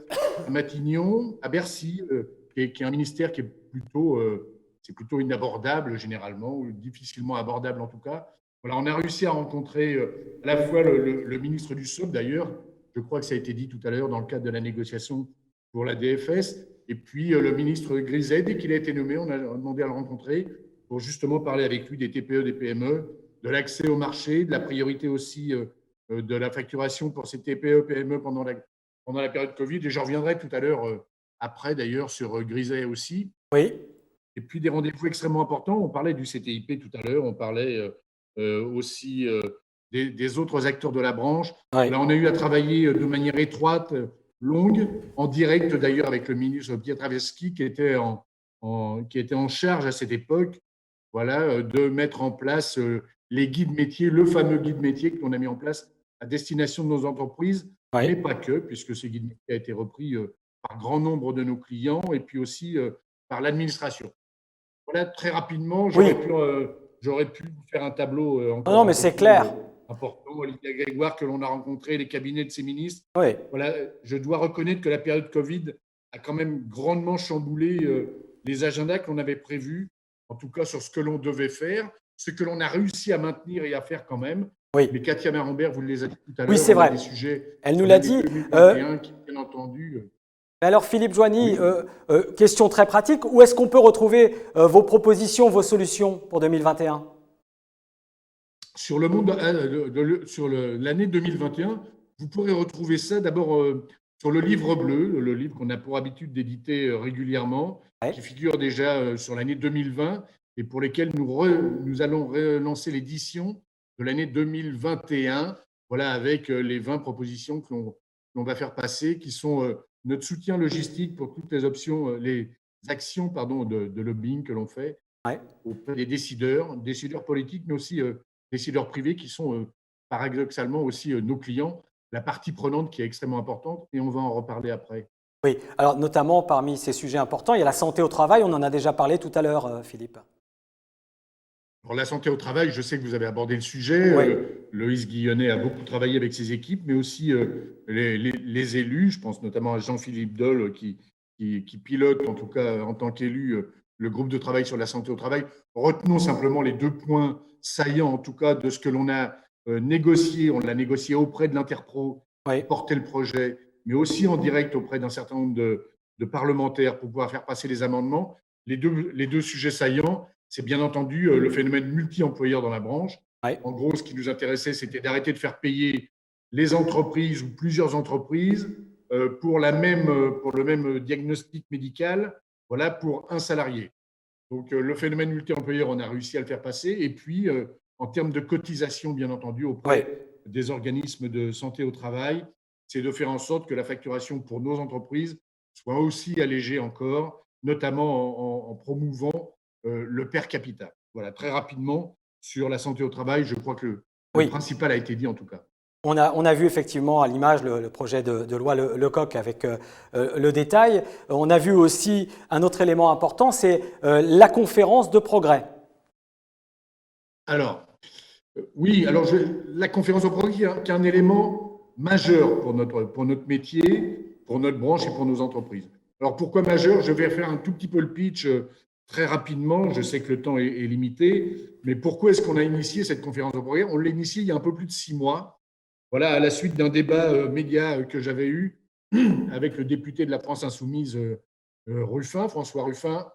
à Matignon, à Bercy, qui est un ministère qui est plutôt inabordable généralement, ou difficilement abordable en tout cas. Voilà, on a réussi à rencontrer à la fois le ministre du SOP d'ailleurs, je crois que ça a été dit tout à l'heure dans le cadre de la négociation pour la DFS, et puis le ministre Griset, dès qu'il a été nommé, on a demandé à le rencontrer pour justement parler avec lui des TPE, des PME, de l'accès au marché, de la priorité aussi de la facturation pour ces TPE, PME pendant la période Covid. Et je reviendrai tout à l'heure, après d'ailleurs, sur Griset aussi. Oui. Et puis des rendez-vous extrêmement importants. On parlait du CTIP tout à l'heure, on parlait aussi des autres acteurs de la branche. Oui. Là, on a eu à travailler de manière étroite, longue, en direct d'ailleurs avec le ministre Pietraszewski, qui était en qui était en charge à cette époque, voilà, de mettre en place les guides métiers, le fameux guide métier que l'on a mis en place à destination de nos entreprises, mais pas que, puisque ce guide métier a été repris par grand nombre de nos clients et puis aussi par l'administration. Voilà, très rapidement, j'aurais pu faire un tableau encore non, mais c'est clair. Important. Olivia Grégoire, que l'on a rencontré, les cabinets de ses ministres. Oui. Voilà, je dois reconnaître que la période Covid a quand même grandement chamboulé les agendas qu'on avait prévus, en tout cas sur ce que l'on devait faire, ce que l'on a réussi à maintenir et à faire quand même. Oui. Mais Katia Marambert, vous les a dit tout à l'heure, oui, c'est vrai. Des sujets, elle nous l'a dit. 2021, qui, bien entendu. Alors Philippe Joigny, question très pratique, où est-ce qu'on peut retrouver vos propositions, vos solutions pour 2021 ? Sur le monde, sur l'année 2021, vous pourrez retrouver ça d'abord sur le livre bleu, le livre qu'on a pour habitude d'éditer régulièrement, qui figure déjà sur l'année 2020 et pour lesquels nous allons relancer l'édition de l'année 2021, voilà, avec les 20 propositions que l'on va faire passer, qui sont notre soutien logistique pour toutes les actions de lobbying que l'on fait auprès des décideurs politiques, mais aussi décideurs privés qui sont paradoxalement aussi nos clients, la partie prenante qui est extrêmement importante, et on va en reparler après. Oui, alors notamment parmi ces sujets importants, il y a la santé au travail, on en a déjà parlé tout à l'heure, Philippe. Pour la santé au travail, je sais que vous avez abordé le sujet. Loïs Guillonnet a beaucoup travaillé avec ses équipes, mais aussi les élus. Je pense notamment à Jean-Philippe Doll qui pilote, en tout cas en tant qu'élu, le groupe de travail sur la santé au travail. Retenons simplement les 2 points saillants, en tout cas, de ce que l'on a négocié. On l'a négocié auprès de l'Interpro, porter le projet, mais aussi en direct auprès d'un certain nombre de parlementaires pour pouvoir faire passer les amendements. Les deux sujets saillants, c'est bien entendu le phénomène multi-employeur dans la branche. En gros, ce qui nous intéressait, c'était d'arrêter de faire payer les entreprises ou plusieurs entreprises pour le même diagnostic médical, voilà, pour un salarié. Donc, le phénomène multi-employeur, on a réussi à le faire passer. Et puis, en termes de cotisation, bien entendu, auprès des organismes de santé au travail, c'est de faire en sorte que la facturation pour nos entreprises soit aussi allégée encore, notamment en promouvant le per capita. Voilà, très rapidement, sur la santé au travail, je crois que le principal a été dit en tout cas. On a vu effectivement à l'image le projet de loi Lecoq avec le détail. On a vu aussi un autre élément important, c'est la conférence de progrès. Alors, la conférence de progrès qui est un élément majeur pour notre métier, pour notre branche et pour nos entreprises. Alors, pourquoi majeur ? Je vais faire un tout petit peu le pitch très rapidement. Je sais que le temps est limité, mais pourquoi est-ce qu'on a initié cette conférence de progrès ? On l'a initiée il y a un peu plus de 6 mois. Voilà, à la suite d'un débat média que j'avais eu avec le député de la France Insoumise, Ruffin, François Ruffin,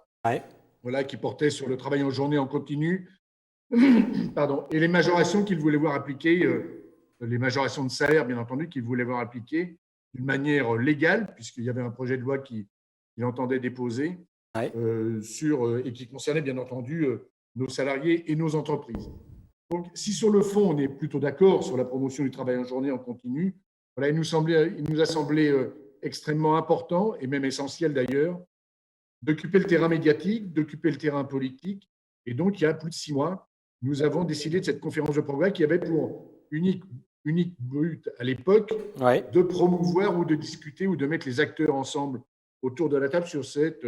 voilà, qui portait sur le travail en journée en continu, et les majorations qu'il voulait voir appliquées, les majorations de salaire, bien entendu, qu'il voulait voir appliquées d'une manière légale, puisqu'il y avait un projet de loi qu'il entendait déposer, et qui concernait, bien entendu, nos salariés et nos entreprises. Donc, si sur le fond, on est plutôt d'accord sur la promotion du travail en journée en continu, voilà, il nous a semblé extrêmement important, et même essentiel d'ailleurs, d'occuper le terrain médiatique, d'occuper le terrain politique. Et donc, il y a plus de 6 mois, nous avons décidé de cette conférence de progrès qui avait pour unique but à l'époque de promouvoir ou de discuter ou de mettre les acteurs ensemble autour de la table sur cette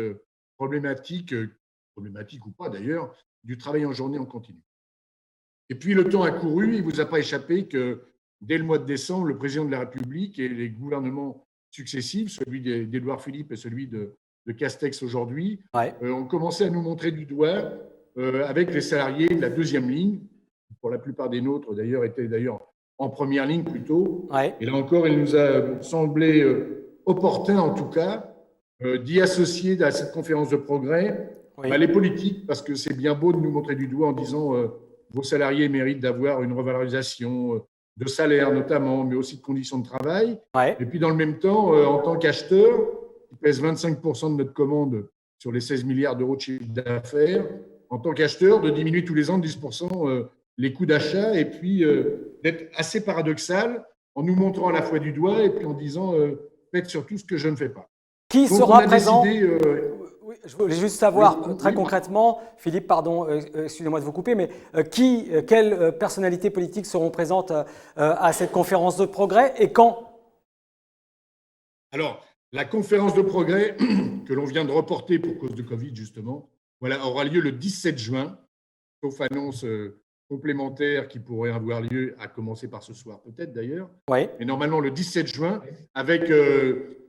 problématique ou pas d'ailleurs, du travail en journée en continu. Et puis, le temps a couru, il ne vous a pas échappé que dès le mois de décembre, le président de la République et les gouvernements successifs, celui d'Édouard Philippe et celui de Castex aujourd'hui, ont commencé à nous montrer du doigt avec les salariés de la deuxième ligne, qui pour la plupart des nôtres d'ailleurs étaient en première ligne plutôt. Et là encore, il nous a semblé opportun en tout cas d'y associer à cette conférence de progrès les politiques, parce que c'est bien beau de nous montrer du doigt en disant vos salariés méritent d'avoir une revalorisation de salaire notamment, mais aussi de conditions de travail. Et puis dans le même temps, en tant qu'acheteur, qui pèse 25% de notre commande sur les 16 milliards d'euros de chiffre d'affaires, en tant qu'acheteur, de diminuer tous les ans de 10% les coûts d'achat, et puis d'être assez paradoxal en nous montrant à la fois du doigt et puis en disant faites surtout ce que je ne fais pas. Qui sera présent Oui, je voulais juste savoir très concrètement, Philippe, pardon, excusez-moi de vous couper, mais quelles personnalités politiques seront présentes à cette conférence de progrès et quand? Alors, la conférence de progrès que l'on vient de reporter pour cause de Covid, justement, voilà, aura lieu le 17 juin, sauf annonce complémentaire qui pourrait avoir lieu, à commencer par ce soir peut-être d'ailleurs. Oui. Mais normalement le 17 juin, avec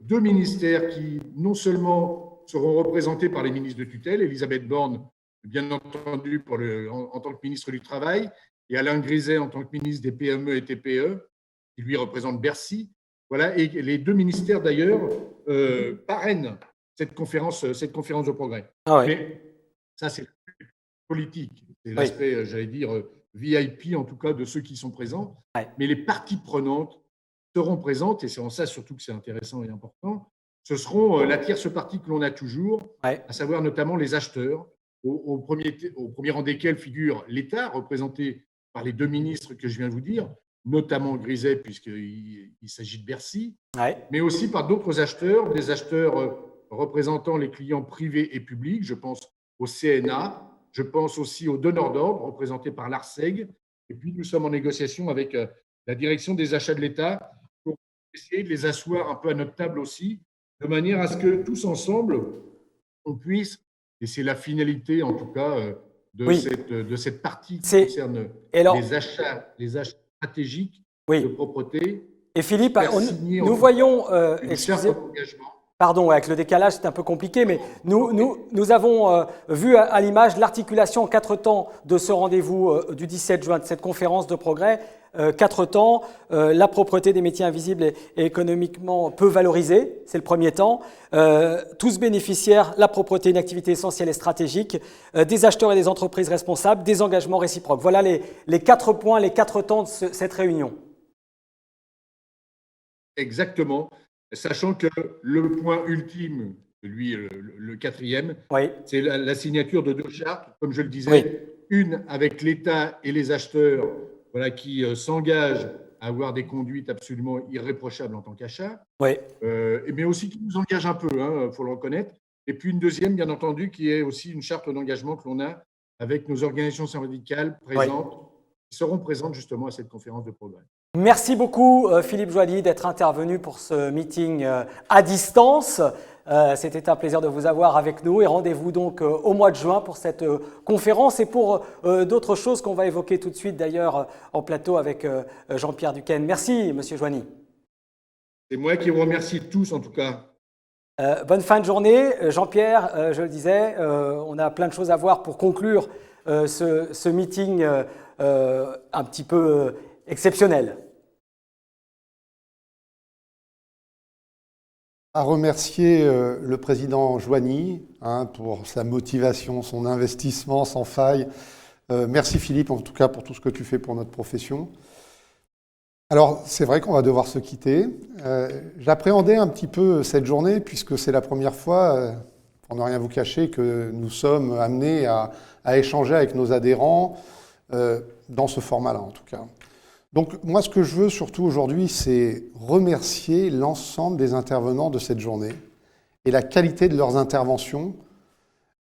deux ministères qui non seulement seront représentés par les ministres de tutelle, Elisabeth Borne, bien entendu, en tant que ministre du Travail, et Alain Griset en tant que ministre des PME et TPE, qui lui représente Bercy. Voilà, et les deux ministères d'ailleurs parrainent cette conférence de progrès. Ah ouais. Mais ça, c'est politique, c'est l'aspect, j'allais dire, VIP en tout cas de ceux qui sont présents. Ouais. Mais les parties prenantes seront présentes, et c'est en ça surtout que c'est intéressant et important. Ce seront la tierce partie que l'on a toujours, à savoir notamment les acheteurs, au premier rang desquels figure l'État, représenté par les deux ministres que je viens de vous dire, notamment Griset, puisqu'il s'agit de Bercy, mais aussi par d'autres acheteurs, des acheteurs représentant les clients privés et publics. Je pense au CNA, je pense aussi aux donneurs d'ordre, représentés par l'ARCEG. Et puis, nous sommes en négociation avec la direction des achats de l'État pour essayer de les asseoir un peu à notre table aussi, de manière à ce que tous ensemble, on puisse, et c'est la finalité en tout cas de cette partie qui concerne les achats stratégiques de propreté. Et Philippe, nous voyons, pardon, avec le décalage, c'est un peu compliqué, mais nous avons vu à l'image l'articulation en 4 temps de ce rendez-vous du 17 juin, de cette conférence de progrès. 4 temps, la propreté des métiers invisibles et économiquement peu valorisés, c'est le premier temps. Tous bénéficiaires, la propreté, une activité essentielle et stratégique, des acheteurs et des entreprises responsables, des engagements réciproques. Voilà les 4 points, les 4 temps de cette réunion. Exactement, sachant que le point ultime, lui, le 4e, c'est la signature de 2 chartes, comme je le disais, une avec l'État et les acheteurs, voilà, qui s'engagent à avoir des conduites absolument irréprochables en tant qu'achat, mais aussi qui nous engage un peu, il faut le reconnaître. Et puis une deuxième, bien entendu, qui est aussi une charte d'engagement que l'on a avec nos organisations syndicales présentes, qui seront présentes justement à cette conférence de progrès. Merci beaucoup Philippe Joly d'être intervenu pour ce meeting à distance. C'était un plaisir de vous avoir avec nous et rendez-vous donc au mois de juin pour cette conférence et pour d'autres choses qu'on va évoquer tout de suite d'ailleurs en plateau avec Jean-Pierre Duquesne. Merci Monsieur Joigny. C'est moi qui vous remercie tous en tout cas. Bonne fin de journée. Jean-Pierre, je le disais, on a plein de choses à voir pour conclure ce meeting un petit peu exceptionnel. À remercier le président Joigny pour sa motivation, son investissement sans faille. Merci Philippe en tout cas pour tout ce que tu fais pour notre profession. Alors c'est vrai qu'on va devoir se quitter. J'appréhendais un petit peu cette journée puisque c'est la première fois, pour ne rien vous cacher, que nous sommes amenés à échanger avec nos adhérents dans ce format-là en tout cas. Donc moi ce que je veux surtout aujourd'hui c'est remercier l'ensemble des intervenants de cette journée et la qualité de leurs interventions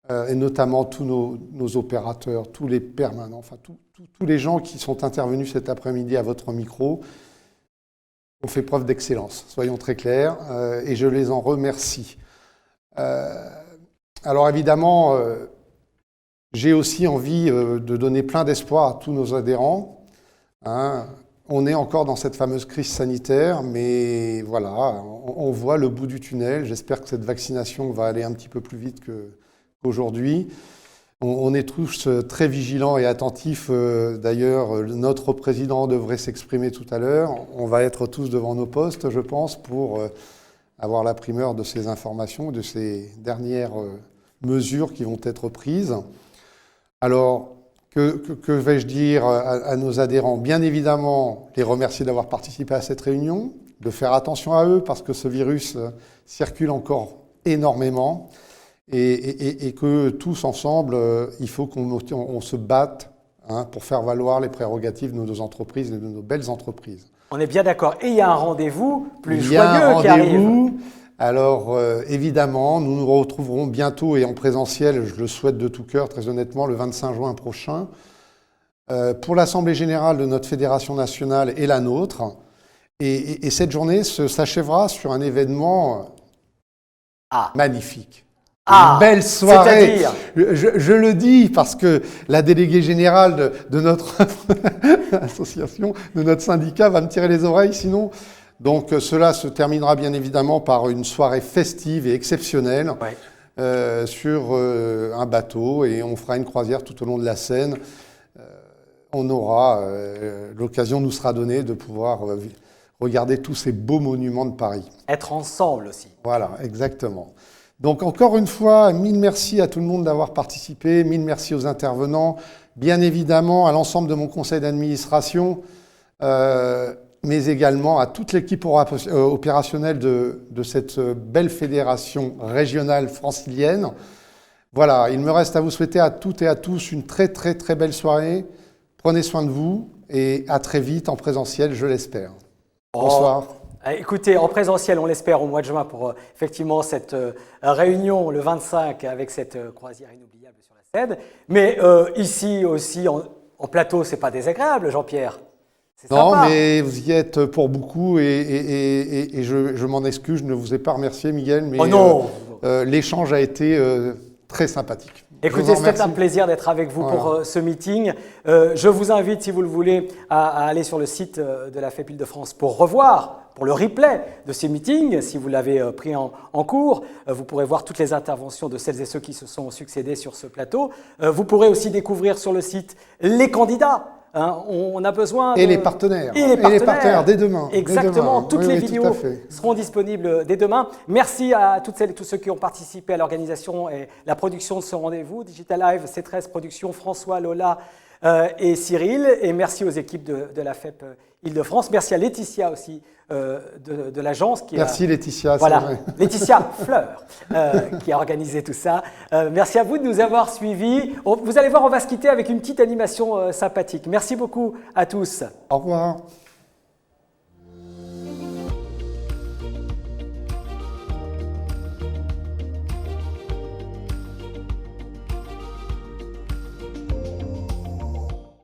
et notamment tous nos opérateurs, tous les permanents, enfin tous les gens qui sont intervenus cet après-midi à votre micro ont fait preuve d'excellence, soyons très clairs, et je les en remercie. Alors évidemment, j'ai aussi envie de donner plein d'espoir à tous nos adhérents. On est encore dans cette fameuse crise sanitaire, mais voilà, on voit le bout du tunnel. J'espère que cette vaccination va aller un petit peu plus vite qu'aujourd'hui. On est tous très vigilants et attentifs. D'ailleurs, notre président devrait s'exprimer tout à l'heure. On va être tous devant nos postes, je pense, pour avoir la primeur de ces informations, de ces dernières mesures qui vont être prises. Alors, que vais-je dire à nos adhérents? Bien évidemment, les remercier d'avoir participé à cette réunion, de faire attention à eux parce que ce virus circule encore énormément et que tous ensemble, il faut qu'on se batte pour faire valoir les prérogatives de nos entreprises et de nos belles entreprises. On est bien d'accord. Et il y a un rendez-vous plus joyeux qui arrive. Alors, évidemment, nous nous retrouverons bientôt et en présentiel, je le souhaite de tout cœur, très honnêtement, le 25 juin prochain, pour l'Assemblée générale de notre fédération nationale et la nôtre. Et cette journée s'achèvera sur un événement magnifique. Une belle soirée. Je le dis parce que la déléguée générale de notre association, de notre syndicat, va me tirer les oreilles sinon. Donc cela se terminera bien évidemment par une soirée festive et exceptionnelle sur un bateau et on fera une croisière tout au long de la Seine. On aura, l'occasion nous sera donnée de pouvoir regarder tous ces beaux monuments de Paris. Être ensemble aussi. Voilà, exactement. Donc encore une fois, mille merci à tout le monde d'avoir participé, mille merci aux intervenants, bien évidemment à l'ensemble de mon conseil d'administration, mais également à toute l'équipe opérationnelle de cette belle fédération régionale francilienne. Voilà, il me reste à vous souhaiter à toutes et à tous une très très très belle soirée. Prenez soin de vous et à très vite en présentiel, je l'espère. Bonsoir. Écoutez, en présentiel, on l'espère au mois de juin pour effectivement cette réunion le 25 avec cette croisière inoubliable sur la Seine. Mais ici aussi, en plateau, c'est pas désagréable, Jean-Pierre. Non, sympa. Mais vous y êtes pour beaucoup et je m'en excuse, je ne vous ai pas remercié, Miguel, mais l'échange a été très sympathique. Écoutez, c'était un plaisir d'être avec vous pour ce meeting. Je vous invite, si vous le voulez, à aller sur le site de la FEP Île-de-France pour revoir, pour le replay de ces meetings. Si vous l'avez pris en cours, vous pourrez voir toutes les interventions de celles et ceux qui se sont succédés sur ce plateau. Vous pourrez aussi découvrir sur le site les candidats. On a besoin et les partenaires. Et les partenaires dès demain. Exactement. Dès demain. Toutes les vidéos seront disponibles dès demain. Merci à toutes celles et tous ceux qui ont participé à l'organisation et la production de ce rendez-vous. Digital Live, C13 Productions, François, Lola et Cyril. Et merci aux équipes de la FEP Île-de-France. Merci à Laetitia aussi de l'agence. Merci Laetitia. Voilà, Laetitia Fleur qui a organisé tout ça. Merci à vous de nous avoir suivis. Vous allez voir, on va se quitter avec une petite animation sympathique. Merci beaucoup à tous. Au revoir.